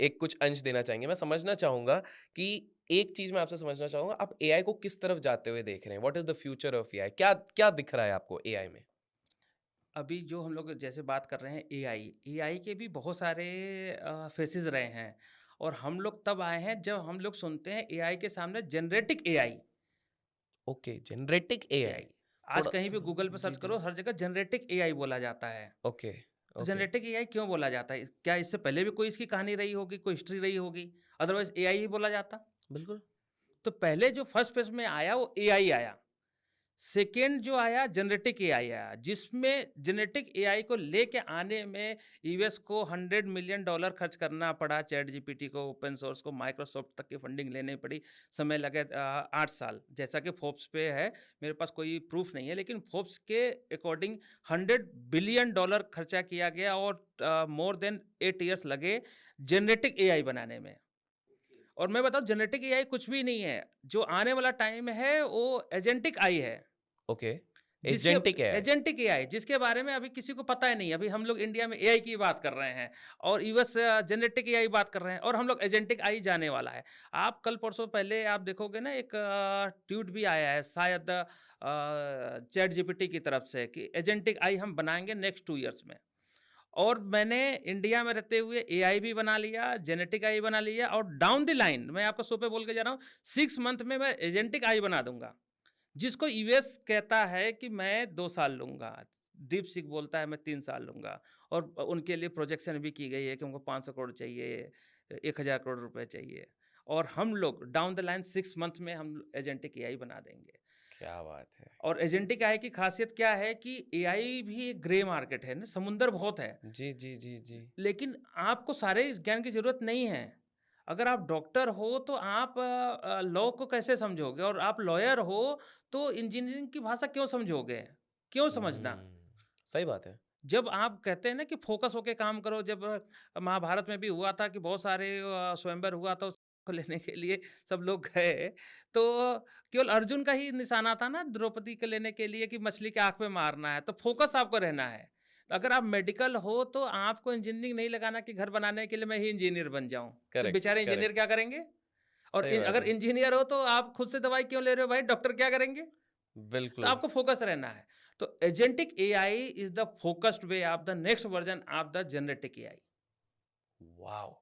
एक कुछ अंश देना चाहेंगे। मैं समझना चाहूँगा कि एक चीज़ मैं आपसे समझना चाहूँगा, आप एआई को किस तरफ जाते हुए देख रहे हैं? What is the future of AI? क्या क्या दिख रहा है आपको एआई में? अभी जो हम लोग जैसे बात कर रहे हैं एआई, एआई के भी बहुत सारे फेसेस रहे हैं और हम लोग तब आए हैं जब हम लोग सुनते हैं एआई के सामने generative AI. Okay, generative AI. AI आज थोड़ा कहीं भी थोड़ा गूगल पे जी, सर्च जी। करो, हर जगह जेनरेटिक एआई बोला जाता है। ओके, तो ओके, जेनेटिक एआई क्यों बोला जाता है? क्या इससे पहले भी कोई इसकी कहानी रही होगी, कोई हिस्ट्री रही होगी? अदरवाइज़ एआई ही बोला जाता। बिल्कुल। तो पहले जो फर्स्ट फेज़ में आया वो एआई आया। सेकंड जो आया जेनेटिक एआई आया, जिसमें जेनेटिक एआई को लेके आने में यूएस को $100 मिलियन खर्च करना पड़ा, चैट जीपीटी को, ओपन सोर्स को, माइक्रोसॉफ्ट तक की फंडिंग लेनी पड़ी, समय लगे 8 साल। जैसा कि फोर्ब्स पे है, मेरे पास कोई प्रूफ नहीं है, लेकिन फोर्ब्स के अकॉर्डिंग $100 बिलियन खर्चा किया गया और मोर देन 8 इयर्स लगे जेनेटिक एआई बनाने में। और मैं बताऊँ जेनेटिक एआई कुछ भी नहीं है, जो आने वाला टाइम है वो एजेंटिक आई है। ओके, जिसके एजेंटिक एआई। एजेंटिक एआई जिसके बारे में अभी किसी को पता ही नहीं है। अभी हम लोग इंडिया में एआई की बात कर रहे हैं और यूएस जेनेटिक एआई बात कर रहे हैं और हम लोग एजेंटिक आई जाने वाला है। आप कल परसों पहले आप देखोगे ना एक ट्वीट भी आया है शायद चैट जीपीटी की तरफ से कि एजेंटिक आई हम बनाएंगे नेक्स्ट 2 इयर्स में। और मैंने इंडिया में रहते हुए एआई भी बना लिया, जेनेटिक आई बना लिया और डाउन द लाइन मैं आपको शो पे बोल के जा रहा हूँ 6 मंथ में मैं एजेंटिक आई बना दूंगा। जिसको यूएस कहता है कि मैं 2 साल लूँगा, डीपसीक बोलता है मैं 3 साल लूँगा और उनके लिए प्रोजेक्शन भी की गई है कि उनको 500 करोड़ चाहिए, 1000 करोड़ रुपए चाहिए और हम लोग डाउन द लाइन 6 मंथ में हम एजेंटिक एआई बना देंगे। क्या बात है! और एजेंटिक एआई की खासियत क्या है कि एआई भी एक ग्रे मार्केट है ना, समुंदर बहुत है। जी, जी, जी, जी। लेकिन आपको सारे ज्ञान की ज़रूरत नहीं है। अगर आप डॉक्टर हो तो आप लॉ को कैसे समझोगे और आप लॉयर हो तो इंजीनियरिंग की भाषा क्यों समझोगे? क्यों समझना? सही बात है। जब आप कहते हैं ना कि फ़ोकस होके काम करो, जब महाभारत में भी हुआ था कि बहुत सारे स्वयंवर हुआ था, उसको लेने के लिए सब लोग गए, तो केवल अर्जुन का ही निशाना था ना द्रौपदी को लेने के लिए कि मछली के आँख में मारना है, तो फ़ोकस आपको रहना है। तो अगर आप मेडिकल हो तो आपको इंजीनियरिंग नहीं लगाना कि घर बनाने के लिए मैं ही इंजीनियर बन जाऊँ, तो करेक्ट, बेचारे इंजीनियर करेक्ट। क्या करेंगे? और सही बात अगर है। इंजीनियर हो तो आप खुद से दवाई क्यों ले रहे हो भाई? डॉक्टर क्या करेंगे? तो बिल्कुल। आपको फोकस रहना है। तो agentic AI is the focused way of the next version of the genetic AI. Wow!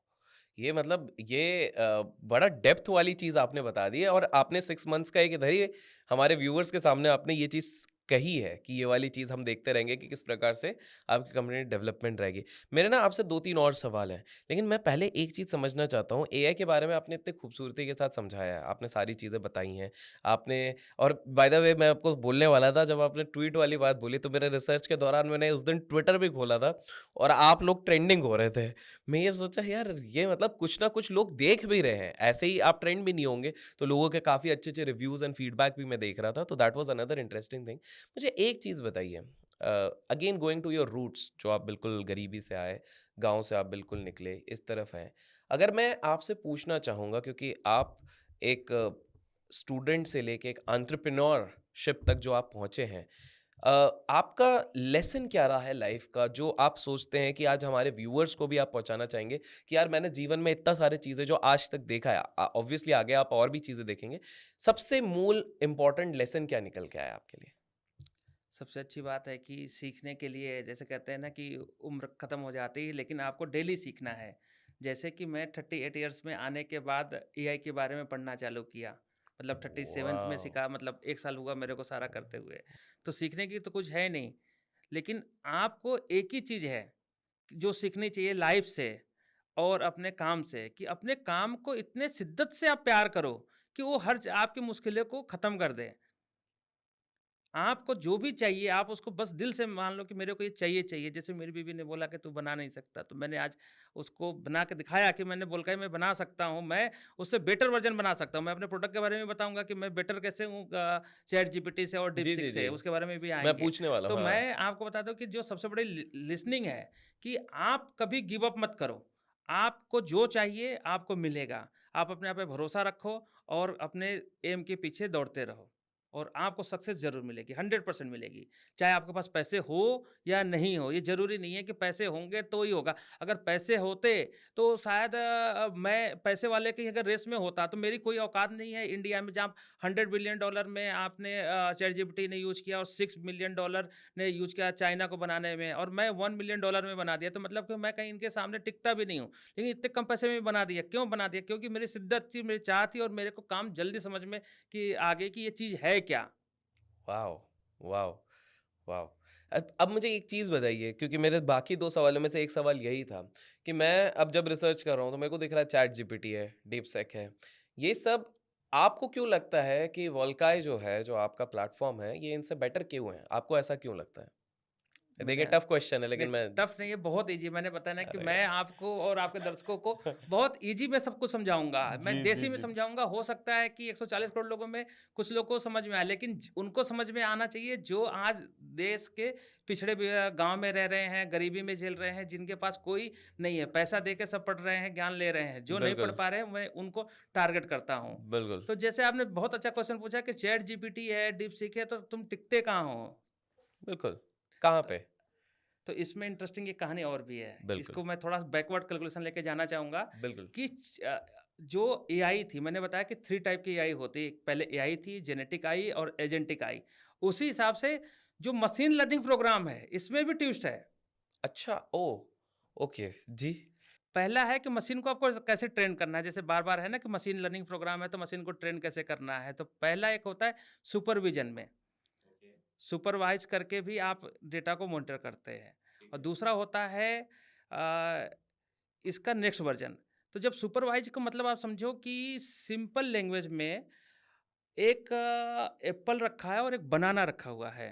ये मतलब ये बड़ा डेप्थ वाली चीज़ आपने बता दी है और आपने 6 मंथ्स का एक इधर ही हमारे व्यूअर्स के सामने आपने ये चीज़ कही है कि ये वाली चीज़ हम देखते रहेंगे कि किस प्रकार से आपकी कंपनी डेवलपमेंट रहेगी। मेरे ना आपसे 2-3 और सवाल हैं, लेकिन मैं पहले एक चीज़ समझना चाहता हूँ, एआई के बारे में आपने इतने खूबसूरती के साथ समझाया है, आपने सारी चीज़ें बताई हैं, आपने और बाय द वे मैं आपको बोलने वाला था जब आपने ट्वीट वाली बात बोली तो मेरे रिसर्च के दौरान मैंने उस दिन ट्विटर भी खोला था और आप लोग ट्रेंडिंग हो रहे थे। मैं ये सोचा यार ये मतलब कुछ ना कुछ लोग देख भी रहे हैं। ऐसे ही आप ट्रेंड भी नहीं होंगे, तो लोगों के काफ़ी अच्छे-अच्छे रिव्यूज़ एंड फीडबैक भी मैं देख रहा था, तो that was another interesting thing. मुझे एक चीज़ बताइए again going to your roots जो आप बिल्कुल गरीबी से आए, गाँव से आप बिल्कुल निकले, इस तरफ हैं। अगर मैं आपसे पूछना चाहूँगा क्योंकि आप एक स्टूडेंट से लेके एक एंटरप्रेन्योरशिप तक जो आप पहुँचे हैं, अ, आपका लेसन क्या रहा है लाइफ का जो आप सोचते हैं कि आज हमारे व्यूअर्स को भी आप पहुंचाना चाहेंगे कि यार मैंने जीवन में इतना सारी चीज़ें जो आज तक देखा है ऑब्वियसली आगे आप और भी चीज़ें देखेंगे सबसे मूल इंपॉर्टेंट लेसन क्या निकल के आया आपके लिए? सबसे अच्छी बात है कि सीखने के लिए जैसे कहते हैं ना कि उम्र खत्म हो जाती है लेकिन आपको डेली सीखना है। जैसे कि मैं 38 इयर्स में आने के बाद एआई के बारे में पढ़ना चालू किया। मतलब 37th में वाह। सीखा, मतलब 1 साल हुआ मेरे को सारा करते हुए। तो सीखने की तो कुछ है नहीं, लेकिन आपको एक ही चीज़ है जो सीखनी चाहिए लाइफ से और अपने काम से, कि अपने काम को इतने शिद्दत से आप प्यार करो कि वो हर आपकी मुश्किलों को ख़त्म कर दे। आपको जो भी चाहिए आप उसको बस दिल से मान लो कि मेरे को ये चाहिए चाहिए। जैसे मेरी बीवी ने बोला कि तू बना नहीं सकता, तो मैंने आज उसको बना के दिखाया कि मैंने बोला कि मैं बना सकता हूँ, मैं उससे बेटर वर्जन बना सकता हूँ। मैं अपने प्रोडक्ट के बारे में बताऊंगा कि मैं बेटर कैसे हूँ चैट जीपीटी से और जी, डिपसिक जी, से, जी। उसके बारे में भी मैं आएंगे। पूछने वाला तो हूँ, हाँ। मैं आपको बता दूं कि जो सबसे बड़ी लिसनिंग है कि आप कभी गिव अप मत करो। आपको जो चाहिए आपको मिलेगा। आप अपने आप पे भरोसा रखो और अपने एम के पीछे दौड़ते रहो और आपको सक्सेस ज़रूर मिलेगी, 100% मिलेगी। चाहे आपके पास पैसे हो या नहीं हो, ये ज़रूरी नहीं है कि पैसे होंगे तो ही होगा। अगर पैसे होते तो शायद मैं पैसे वाले की अगर रेस में होता तो मेरी कोई औकात नहीं है इंडिया में, जहाँ $100 बिलियन में आपने चैटजीपीटी ने यूज़ किया और $6 मिलियन ने यूज़ किया चाइना को बनाने में और मैं $1 मिलियन में बना दिया। तो मतलब कि मैं कहीं इनके सामने टिकता भी नहीं हूँ। लेकिन इतने कम पैसे में बना दिया। क्यों बना दिया? क्योंकि मेरी शिद्दत थी, मेरी चाह थी और मेरे को काम जल्दी समझ में कि आगे की ये चीज़ है क्या? वाओ! वाओ! वाओ! अब मुझे एक चीज़ बताइए, क्योंकि मेरे बाकी 2 सवालों में से एक सवाल यही था कि मैं अब जब रिसर्च कर रहा हूँ तो मेरे को दिख रहा है चैट जीपीटी है, डीपसेक है। ये सब आपको क्यों लगता है कि वोल्काई जो है, जो आपका प्लेटफ़ॉर्म है, ये इनसे बेटर क्यों है? आपको ऐसा क्यों लगता है? देखिए मैंने टफ़ क्वेश्चन है नहीं, लेकिन मैं टफ नहीं है, बहुत ईज़ी। मैंने बताया ना कि अरे मैं आपको और आपके दर्शकों को बहुत ईज़ी में सब कुछ समझाऊँगा। मैं जी, जी, देसी में जी। समझाऊँगा, हो सकता है कि 140 करोड़ लोगों में कुछ लोग को समझ में आए, लेकिन उनको समझ में आना चाहिए जो आज देश के पिछड़े गाँव में रह रहे हैं, गरीबी में झेल रहे हैं, जिनके पास कोई नहीं है। पैसा दे के सब पढ़ रहे हैं, ज्ञान ले रहे हैं। जो नहीं पढ़ बिल्कुल, पा रहे हैं, मैं उनको टारगेट करता हूँ। बिल्कुल, तो जैसे आपने बहुत अच्छा क्वेश्चन पूछा कि चैट जीपीटी है, डीपसीक है, तो तुम टिकते कहाँ हो? बिल्कुल। कहाँ पे? तो इसमें इंटरेस्टिंग एक कहानी और भी है। बिल्कुल, इसको मैं थोड़ा बैकवर्ड कैलकुलेशन लेके जाना चाहूँगा बिल्कुल। कि जो एआई थी, मैंने बताया कि 3 टाइप की एआई होती है। पहले एआई थी, जेनेटिक आई और एजेंटिक आई। उसी हिसाब से जो मशीन लर्निंग प्रोग्राम है, इसमें भी ट्विस्ट है। अच्छा, ओह! ओके, जी। पहला है कि मशीन को आपको कैसे ट्रेन करना है। जैसे बार-बार है ना कि मशीन लर्निंग प्रोग्राम है, तो मशीन को ट्रेन कैसे करना है। तो पहला एक होता है सुपरविज़न में। सुपरवाइज़ करके भी आप डेटा को मॉनिटर करते हैं। और दूसरा होता है अ, इसका नेक्स्ट वर्जन। तो जब सुपरवाइज़ का मतलब आप समझो कि सिंपल लैंग्वेज में एक एप्पल रखा है और एक बनाना रखा हुआ है,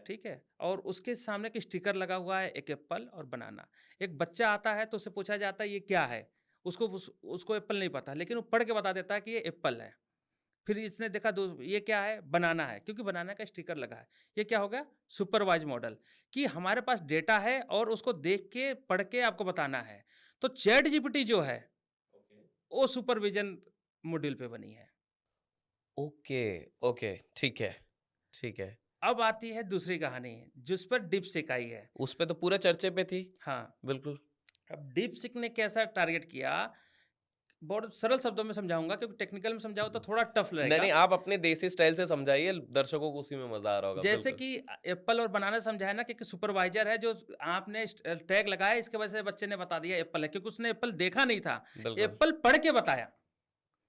ठीक है? और उसके सामने एक स्टिकर लगा हुआ है, एक एप्पल और बनाना। एक बच्चा आता है तो उससे पूछा जाता है ये क्या है? उसको एप्पल नहीं पता, लेकिन वो पढ़ के बता देता है कि ये एप्पल है। फिर इसने देखा ये क्या है? बनाना है, क्योंकि बनाना का स्टिकर लगा है। ये क्या हो गया? सुपरवाइज़ मॉडल, कि हमारे पास डेटा है और उसको देख के, पढ़ के आपको बताना है। तो चैट जीपीटी जो है, वो सुपरविज़न मॉड्यूल पे बनी है। ओके, ओके, ठीक है, ठीक है। अब आती है दूसरी कहानी, जिस पर डीपसीक आई है। उस पे तो पूरा चर्चे पे थी। हाँ, बिल्कुल। अब डीपसीक ने कैसा टारगेट किया, बहुत सरल शब्दों में समझाऊँगा क्योंकि टेक्निकल में समझाऊँ तो थोड़ा टफ नहीं, नहीं, रहेगा। आप अपने देसी स्टाइल से समझाइए, दर्शकों को उसी में मज़ा आ रहा होगा। जैसे बिल्कुल, कि एप्पल और बनाना समझाया ना कि एक सुपरवाइज़र है जो आपने टैग लगाया, इसकी वजह से बच्चे ने बता दिया एप्पल है, क्योंकि उसने एप्पल देखा नहीं था। बिल्कुल। एप्पल पढ़ के बताया।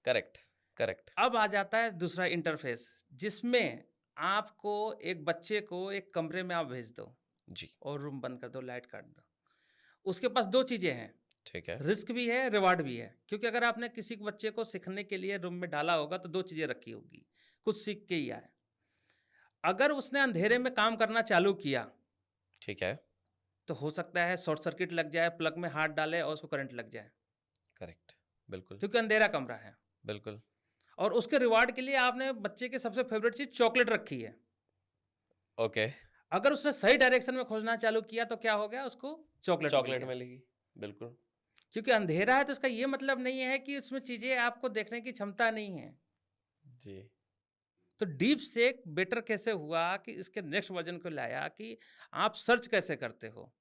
Correct, correct. अब आ जाता है दूसरा इंटरफ़ेस, जिसमें आपको एक बच्चे को एक कमरे में आप भेज दो जी, और रूम बंद कर दो, लाइट काट दो। उसके पास 2 चीज़ें हैं, ठीक है। रिस्क भी है, रिवार्ड भी है। क्योंकि अगर आपने किसी बच्चे को सीखने के लिए रूम में डाला होगा तो 2 चीज़ें रखी होगी, कुछ सीख के ही आए। अगर उसने अंधेरे में काम करना चालू किया, ठीक है। तो हो सकता है शॉर्ट सर्किट लग जाए, प्लग में हाथ डाले और उसको करंट लग जाए, करेक्ट। बिल्कुल, क्योंकि अंधेरा कमरा है। बिल्कुल। और उसके रिवार्ड के लिए आपने बच्चे की सबसे फ़ेवरेट चीज़ चॉकलेट रखी है। ओके, अगर उसने सही डायरेक्शन में खोजना चालू किया तो क्या हो गया, उसको चॉकलेट मिल चॉकलेट गया। मिलेगी। बिल्कुल। क्योंकि अंधेरा है तो इसका ये मतलब नहीं है कि उसमें चीज़ें आपको देखने की क्षमता नहीं है। जी, तो डीप सेक बेटर कैसे हुआ कि इसके नेक्स्ट वर्जन को लाया कि आप सर्च कैसे करते हो।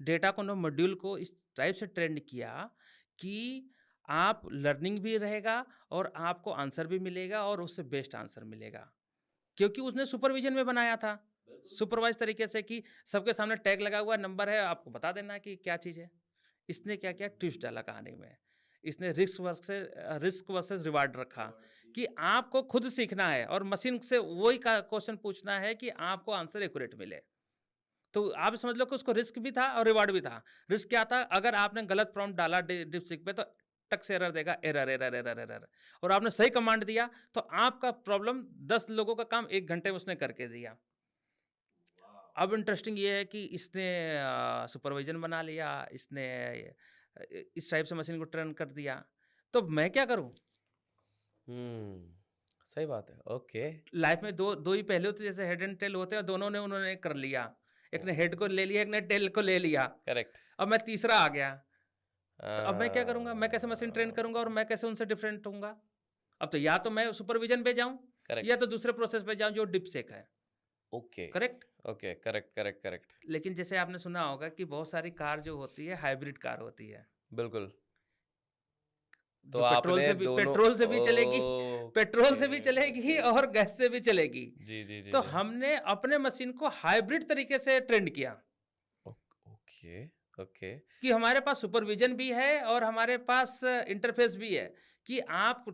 डेटा को मॉड्यूल को इस टाइप से ट्रेंड किया कि आप लर्निंग भी रहेगा और आपको आंसर भी मिलेगा और उससे बेस्ट आंसर मिलेगा, क्योंकि उसने सुपरविजन में बनाया था सुपरवाइज तरीके से कि सबके सामने टैग लगा हुआ नंबर है, आपको बता देना है कि क्या चीज़ है। इसने क्या किया, ट्विस्ट डाला कहानी में। इसने रिस्क वर्सेस रिवार्ड रखा कि आपको खुद सीखना है और मशीन से वही क्वेश्चन पूछना है कि आपको आंसर एक्यूरेट मिले। तो आप समझ लो कि उसको रिस्क भी था और रिवार्ड भी था। रिस्क क्या था, अगर आपने गलत प्रॉम्प्ट डाला डीपसीक पे तो टक से एरर देगा, एरर एरर एरर एरर। और आपने सही कमांड दिया तो आपका प्रॉब्लम 10 लोगों का काम 1 घंटे में उसने करके दिया। अब इंटरेस्टिंग ये है कि इसने सुपरविज़न बना लिया, इसने इस टाइप से मशीन को ट्रेन कर दिया, तो मैं क्या करूँ? सही बात है। ओके। लाइफ में 2 ही पहलू होते हैं, जैसे हेड एंड टेल होते हैं, दोनों ने उन्होंने कर लिया। एक ने हेड को ले लिया, एक ने टेल को ले लिया। करेक्ट। अब मैं तीसरा आ गया, तो अब मैं क्या करूँगा? मैं कैसे मशीन ट्रेन अ, करूँगा और मैं कैसे उनसे डिफरेंट होऊँगा? अब तो या तो मैं सुपरविज़न पे जाऊँ या करेक्ट। तो दूसरे प्रोसेस पे जाऊँ जो डिपसेक है, okay, correct? Okay, correct, correct, correct. लेकिन जैसे आपने सुना होगा कि बहुत सारी कार जो होती है हाइब्रिड कार होती है। बिल्कुल। तो जो आपने दोनों पेट्रोल से भी चलेगी, पेट्रोल ओके, से भी चलेगी ओके, और ओके। गैस से भी चलेगी। जी, जी, जी, तो जी। हमने अपने मशीन को हाइब्रिड तरीके से ट्रेंड किया ओके, ओके। कि हमारे पास सुपरविजन भी है और हमारे पास इंटरफेस भी है कि आप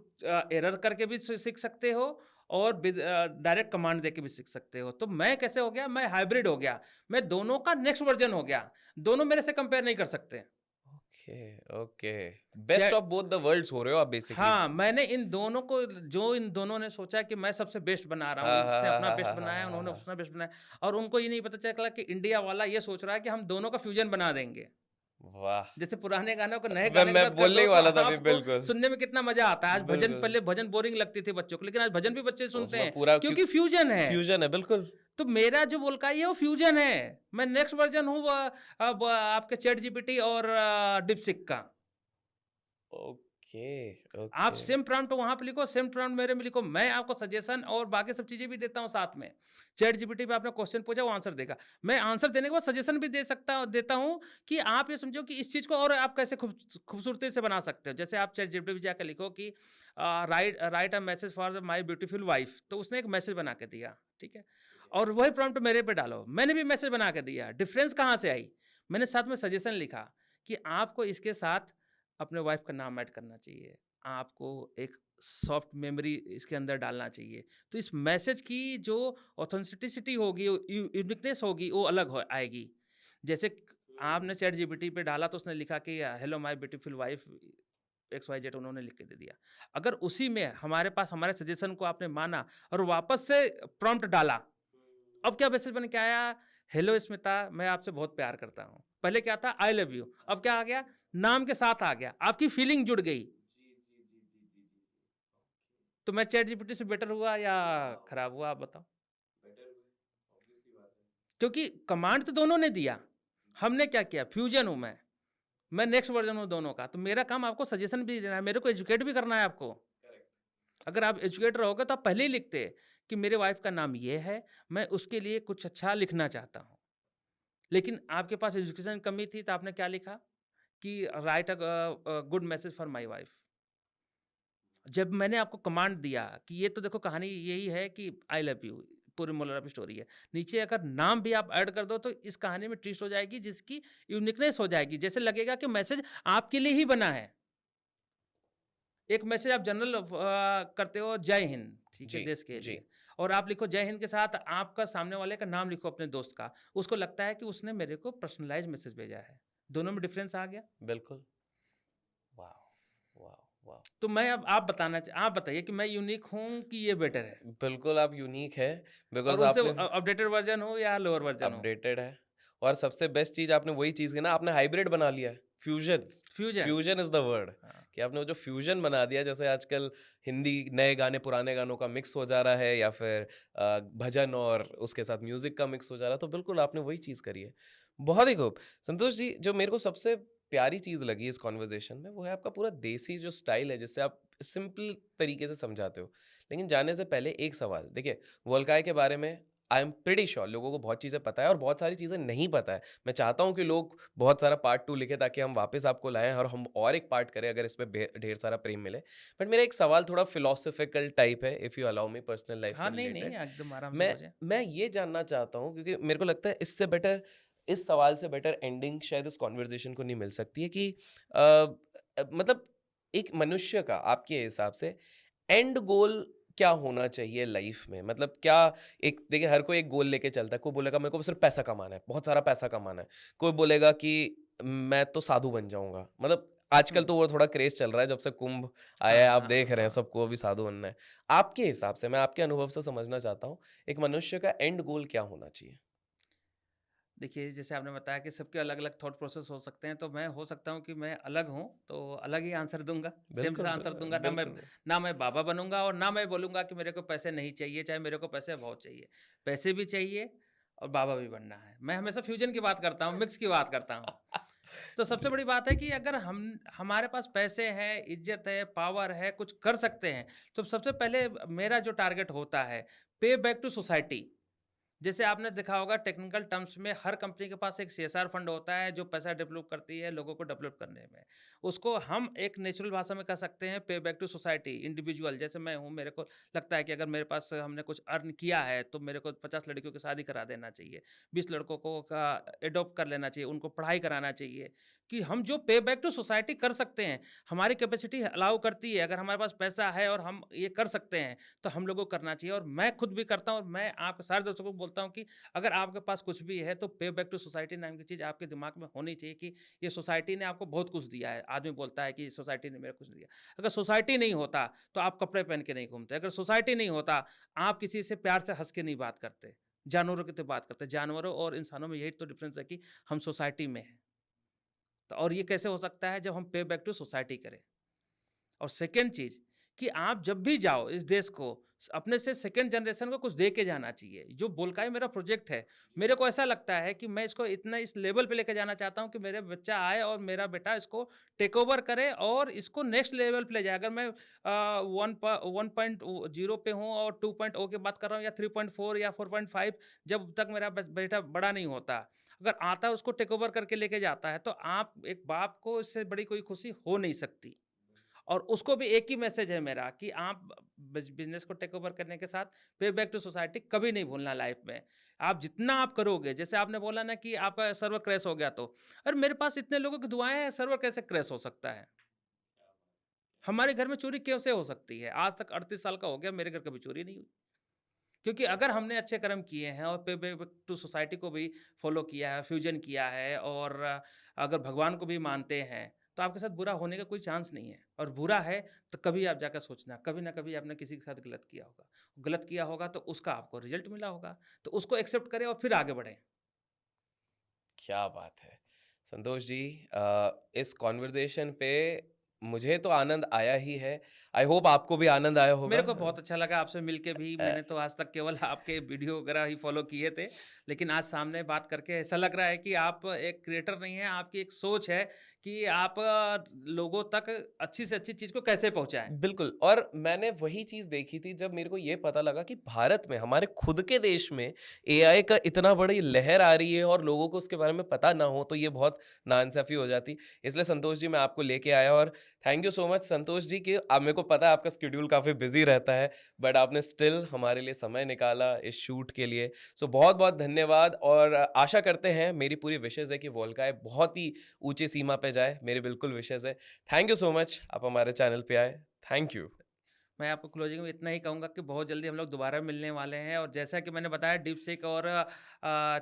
एरर करके भी सीख सकते हो और डायरेक्ट कमांड देके भी सीख सकते हो। तो मैं कैसे हो गया, मैं हाइब्रिड हो गया, मैं दोनों का नेक्स्ट वर्जन हो गया, दोनों मेरे से कंपेयर नहीं कर सकते। Okay, okay. चे best of both the worlds हो रहे हो आप बेसिकली। हाँ, मैंने इन दोनों को, जो इन दोनों ने सोचा कि मैं सबसे बेस्ट बना रहा हूँ, हाँ, हाँ, जिसने हाँ, अपना हाँ, बेस्ट हाँ, हाँ, बनाया, हाँ, उन्होंने हाँ। अपना बेस्ट बनाया, और उनको ये नहीं पता चला कि इंडिया वाला ये सोच रहा है कि हम दोनों का फ्यूजन बना देंगे। वाह! जैसे पुराने गानों को नए मैं गाने के मैं साथ कर बोलने दो ही तो वाला था अभी, आपको बिल्कुल, सुनने में कितना मजा आता है। आज भजन, बिल्कुल। पहले भजन बोरिंग लगती थी बच्चों को, लेकिन आज भजन भी बच्चे सुनते उसमें हैं पूरा क्योंकि फ्यूजन है। फ्यूजन है, बिल्कुल। तो मेरा जो वोल्काई है वो फ्यूजन है। मैं नेक्स्ट वर्जन हूँ अब आपके चैट जीपीटी और डिपसिक का। ओके, आप ओके। सेम प्रॉम्प्ट वहाँ पे लिखो, सेम प्रॉम्प्ट मेरे में लिखो, मैं आपको सजेशन और बाकी सब चीज़ें भी देता हूँ साथ में। चैट जीपीटी पे आपने क्वेश्चन पूछा, वो आंसर देगा। मैं आंसर देने के बाद सजेशन भी देता हूँ कि आप ये समझो कि इस चीज़ को और आप कैसे खूबसूरती से बना सकते हो। जैसे आप चैट जीपीटी पे जाकर लिखो कि right a message for my beautiful wife, तो उसने एक मैसेज बना के दिया, ठीक है? और वही प्रॉम्प्ट मेरे पे डालो, मैंने भी मैसेज बना के दिया। डिफरेंस कहाँ से आई? मैंने साथ में सजेशन लिखा कि आपको इसके साथ अपने वाइफ का नाम ऐड करना चाहिए। आपको एक सॉफ्ट मेमोरी इसके अंदर डालना चाहिए। तो इस मैसेज की जो ऑथेंटिसिटी होगी, यूनिकनेस होगी, वो अलग हो आएगी। जैसे आपने चैट जीपीटी पे डाला तो उसने लिखा कि hello my beautiful wife X Y Z, उन्होंने लिख के दे दिया। अगर उसी में हमारे पास हमारे सजेशन को आपने माना और वापस से प्रॉम्प्ट डाला, अब क्या मैसेज बन के आया? हेलो स्मिता, मैं आपसे बहुत प्यार करता हूँ। पहले क्या था? I love you. अब क्या आ गया? नाम के साथ आ गया, आपकी फीलिंग जुड़ गई। तो मैं चैट जीपीटी से बेटर हुआ या खराब हुआ, आप बताओ? क्योंकि कमांड तो दोनों ने दिया, हमने क्या किया? फ्यूजन हूं मैं नेक्स्ट वर्जन हूं दोनों का। तो मेरा काम आपको सजेशन भी देना है, मेरे को एजुकेट भी करना है आपको। अगर आप एजुकेटर रहोगे तो आप पहले ही लिखते कि मेरे वाइफ का नाम ये है, मैं उसके लिए कुछ अच्छा लिखना चाहता हूँ। लेकिन आपके पास एजुकेशन कमी थी, तो आपने क्या लिखा कि right a good message for my wife. जब मैंने आपको कमांड दिया कि ये तो देखो कहानी यही है कि आई लव यू, पूरी मोरल ऑफ स्टोरी है। नीचे अगर नाम भी आप ऐड कर दो तो इस कहानी में ट्विस्ट हो जाएगी, जिसकी यूनिकनेस हो जाएगी। जैसे लगेगा कि मैसेज आपके लिए ही बना है। एक मैसेज आप जनरल करते हो जय हिंद, ठीक है, जी, देश के जी, लिए, और आप लिखो जय हिंद के साथ आपका सामने वाले का नाम लिखो अपने दोस्त का, उसको लगता है कि उसने मेरे को पर्सनलाइज मैसेज भेजा है। दोनों में डिफरेंस आ गया। बिल्कुल। वाओ! वाओ! वाओ! तो मैं अब आप बताइए कि मैं यूनिक हूँ कि ये बेटर है? बिल्कुल आप यूनिक हैं, और बिकॉज़ उनसे आपने अपडेटेड वर्ज़न हो या लोअर वर्ज़न हो? अपडेटेड है। और सबसे बेस्ट चीज़ आपने वही चीज़ की ना, आपने हाइब्रिड बना लिया है, fusion. Fusion. Fusion is the word, हाँ। कि आपने वो जो फ्यूज़न बना दिया, जैसे आजकल हिंदी नए गाने पुराने गानों का मिक्स हो जा रहा है, या फिर भजन और उसके साथ म्यूज़िक का मिक्स हो जा रहा है, तो बिल्कुल आपने वही चीज़ करी है। बहुत ही खूब। संतोष जी, जो मेरे को सबसे प्यारी चीज़ लगी इस कन्वर्सेशन में, वो है आपका पूरा देसी जो स्टाइल है, जिससे आप सिंपल तरीके से समझाते हो। लेकिन जाने से पहले एक सवाल, देखिए, वोल्काई के बारे में आई एम प्रीटी श्योर लोगों को बहुत चीज़ें पता है और बहुत सारी चीज़ें नहीं पता है। मैं चाहता हूँ कि लोग बहुत सारा पार्ट 2 लिखें, ताकि हम वापस आपको लाएँ और हम और एक पार्ट करें, अगर इसमें ढेर सारा प्रेम मिले। बट मेरा एक सवाल थोड़ा फिलोसॉफिकल टाइप है, if you allow me, personal life से हाँ, नहीं, नहीं, रिलेटेड। एकदम आराम से मैं पूछें। मैं ये जानना चाहता हूँ, क्योंकि मेरे को लगता है इससे बेटर, इस सवाल से बेटर एंडिंग शायद इस कन्वर्सेशन को नहीं मिल सकती है, कि मतलब एक मनुष्य का आपके हिसाब से एंड गोल क्या होना चाहिए लाइफ में? मतलब क्या, एक देखिए, हर कोई एक गोल लेके चलता है। कोई बोलेगा मेरे को सिर्फ़ पैसा कमाना है, बहुत सारा पैसा कमाना है। कोई बोलेगा कि मैं तो साधु बन जाऊँगा। मतलब हुँ। आजकल तो वो थोड़ा क्रेज़ चल रहा है, जब से कुंभ आया हाँ, है, आप हाँ, देख रहे हैं हाँ। सबको अभी साधु बनना है। आपके हिसाब से, मैं आपके अनुभव से समझना चाहता हूँ, एक मनुष्य का एंड गोल क्या होना चाहिए? देखिए, जैसे आपने बताया कि सबके अलग-अलग थॉट प्रोसेस हो सकते हैं, तो मैं हो सकता हूँ कि मैं अलग हूँ, तो अलग ही आंसर दूँगा। सेम सा बिल्कुल, आंसर दूँगा, बिल्कुल। ना मैं बाबा बनूँगा और ना मैं बोलूँगा कि मेरे को पैसे नहीं चाहिए, चाहे मेरे को पैसे बहुत चाहिए। पैसे भी चाहिए और बाबा भी बनना है। मैं हमेशा फ्यूज़न की बात करता हूँ, मिक्स की बात करता हूँ। तो सबसे जी, बड़ी बात है कि अगर हमारे पास पैसे हैं, इज़्ज़त है, पावर है, कुछ कर सकते हैं, तो सबसे पहले मेरा जो टारगेट होता है, पे बैक टू सोसाइटी। जैसे आपने देखा होगा टेक्निकल टर्म्स में हर कंपनी के पास एक सीएसआर फंड होता है जो पैसा डेवलप करती है लोगों को डेवलप करने में। उसको हम एक नेचुरल भाषा में कह सकते हैं पे बैक टू सोसाइटी। इंडिविजुअल जैसे मैं हूँ, मेरे को लगता है कि अगर मेरे पास हमने कुछ अर्न किया है तो मेरे को 50 लड़कियों की शादी करा देना चाहिए, 20 लड़कों को का एडॉप्ट कर लेना चाहिए, उनको पढ़ाई कराना चाहिए, कि हम जो पे बैक टू सोसाइटी कर सकते हैं, हमारी कैपेसिटी अलाउ करती है, अगर हमारे पास पैसा है और हम ये कर सकते हैं, तो हम लोगों को करना चाहिए। और मैं खुद भी करता हूँ और मैं आप सारे दोस्तों को बोलता हूँ कि अगर आपके पास कुछ भी है, तो पे बैक टू सोसाइटी नाम की चीज़ आपके दिमाग में होनी चाहिए कि ये सोसाइटी ने आपको बहुत कुछ दिया है। आदमी बोलता है कि सोसाइटी ने मेरे कुछ नहीं दिया। अगर सोसाइटी नहीं होता, तो आप कपड़े पहन के नहीं घूमते। अगर सोसाइटी नहीं होता, आप किसी से प्यार से हँस के नहीं बात करते। जानवरों की तो बात करते हैं। जानवरों और इंसानों में यही तो डिफरेंस है कि हम सोसाइटी में हैं। तो और ये कैसे हो सकता है जब हम पे बैक टू सोसाइटी करें। और सेकंड चीज़ कि आप जब भी जाओ इस देश को अपने से सेकंड जनरेशन को कुछ दे के जाना चाहिए। जो बोलकाई मेरा प्रोजेक्ट है, मेरे को ऐसा लगता है कि मैं इसको इतना इस लेवल पे लेके जाना चाहता हूँ कि मेरे बच्चा आए और मेरा बेटा इसको टेक ओवर करे और इसको नेक्स्ट लेवल पे ले जाए। अगर मैं 1.0 पे हूँ और 2.0 की बात कर रहा हूँ या 3.4 या 4.5, जब तक मेरा बेटा बड़ा नहीं होता, अगर आता है उसको टेक ओवर करके लेके जाता है, तो आप एक बाप को इससे बड़ी कोई खुशी हो नहीं सकती। और उसको भी एक ही मैसेज है मेरा कि आप बिजनेस को टेक ओवर करने के साथ पे बैक टू सोसाइटी कभी नहीं भूलना लाइफ में। आप जितना आप करोगे, जैसे आपने बोला ना कि आपका सर्वर क्रैश हो गया, तो अरे मेरे पास इतने लोगों की दुआएं हैं, सर्वर कैसे क्रैश हो सकता है? हमारे घर में चोरी कैसे हो सकती है? आज तक 38 साल का हो गया, मेरे घर कभी चोरी नहीं हुई। क्योंकि अगर हमने अच्छे कर्म किए हैं और पे बैक टू सोसाइटी को भी फॉलो किया है, फ्यूजन किया है और अगर भगवान को भी मानते हैं, तो आपके साथ बुरा होने का कोई चांस नहीं है। और बुरा है तो कभी आप जाकर सोचना, कभी ना कभी आपने किसी के साथ गलत किया होगा। गलत किया होगा तो उसका आपको रिजल्ट मिला होगा। तो उसको एक्सेप्ट करें और फिर आगे बढ़ें। क्या बात है! संतोष जी, इस कन्वर्सेशन पे मुझे तो आनंद आया ही है। आई होप आपको भी आनंद आया होगा। मेरे को बहुत अच्छा लगा आपसे मिलके भी। अ मैंने तो आज तक केवल आपके वीडियो वगैरह ही फॉलो किए थे। लेकिन आज सामने बात करके ऐसा लग रहा है कि आप एक क्रिएटर नहीं हैं, आपकी एक सोच है कि आप लोगों तक अच्छी से अच्छी चीज़ को कैसे पहुँचाएँ। बिल्कुल, और मैंने वही चीज़ देखी थी जब मेरे को ये पता लगा कि भारत में, हमारे खुद के देश में एआई का इतना बड़ी लहर आ रही है और लोगों को उसके बारे में पता ना हो, तो ये बहुत नाइंसाफ़ी हो जाती। इसलिए संतोष जी, मैं आपको लेके आया और thank you so much Santosh ji कि मेरे को पता है आपका शेड्यूल काफ़ी बिज़ी रहता है, बट आपने स्टिल हमारे लिए समय निकाला इस शूट के लिए। सो बहुत-बहुत धन्यवाद और आशा करते हैं, मेरी पूरी विशेज़ है कि वोल्काई बहुत ही ऊँची सीमा पे जाए, मेरी बिल्कुल विशेज़ है। थैंक यू सो मच, आप हमारे चैनल पे आए। Thank you. मैं आपको क्लोजिंग में इतना ही कहूँगा कि बहुत जल्दी हम लोग दोबारा मिलने वाले हैं। और जैसा कि मैंने बताया, डीपसीक और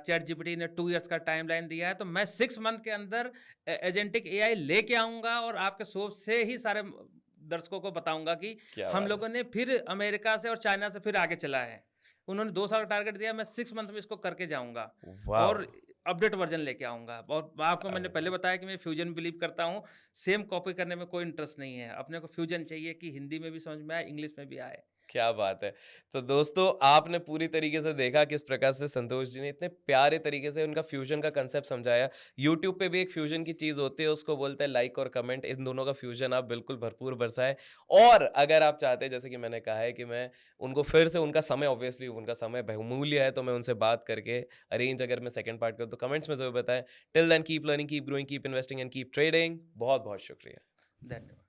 चैट जीपीटी ने 2 इयर्स का टाइमलाइन दिया है, तो मैं 6 मंथ के अंदर एजेंटिक एआई लेके आऊँगा और आपके शो से ही सारे दर्शकों को बताऊँगा कि क्या हम बात है! लोगों ने फिर अमेरिका से और चाइना से फिर आगे चला है। उन्होंने 2 साल का टारगेट दिया, मैं 6 मंथ में इसको करके जाऊँगा वॉव! और अपडेट वर्ज़न लेके आऊँगा। और आपको मैंने पहले अमेज़िंग। बताया कि मैं फ्यूजन बिलीव करता हूँ, सेम कॉपी करने में कोई इंटरेस्ट नहीं है। अपने को फ्यूजन चाहिए कि हिंदी में भी समझ में आए, इंग्लिश में भी आए। क्या बात है! तो दोस्तों, आपने पूरी तरीके से देखा किस प्रकार से संतोष जी ने इतने प्यारे तरीके से उनका फ्यूज़न का कांसेप्ट समझाया। यूट्यूब पे भी एक फ्यूज़न की चीज़ होती है, उसको बोलते हैं लाइक और कमेंट। इन दोनों का फ्यूज़न आप बिल्कुल भरपूर बरसाएँ। और अगर आप चाहते हैं, जैसे कि मैंने कहा है कि मैं उनको फिर से, उनका समय, ऑब्वियसली उनका समय बहुमूल्य है, तो मैं उनसे बात करके अरेंज अगर मैं सेकंड पार्ट करूँ, तो कमेंट्स में ज़रूर बताएँ। Till then keep learning, keep growing, keep investing and keep trading. बहुत-बहुत शुक्रिया। धन्यवाद।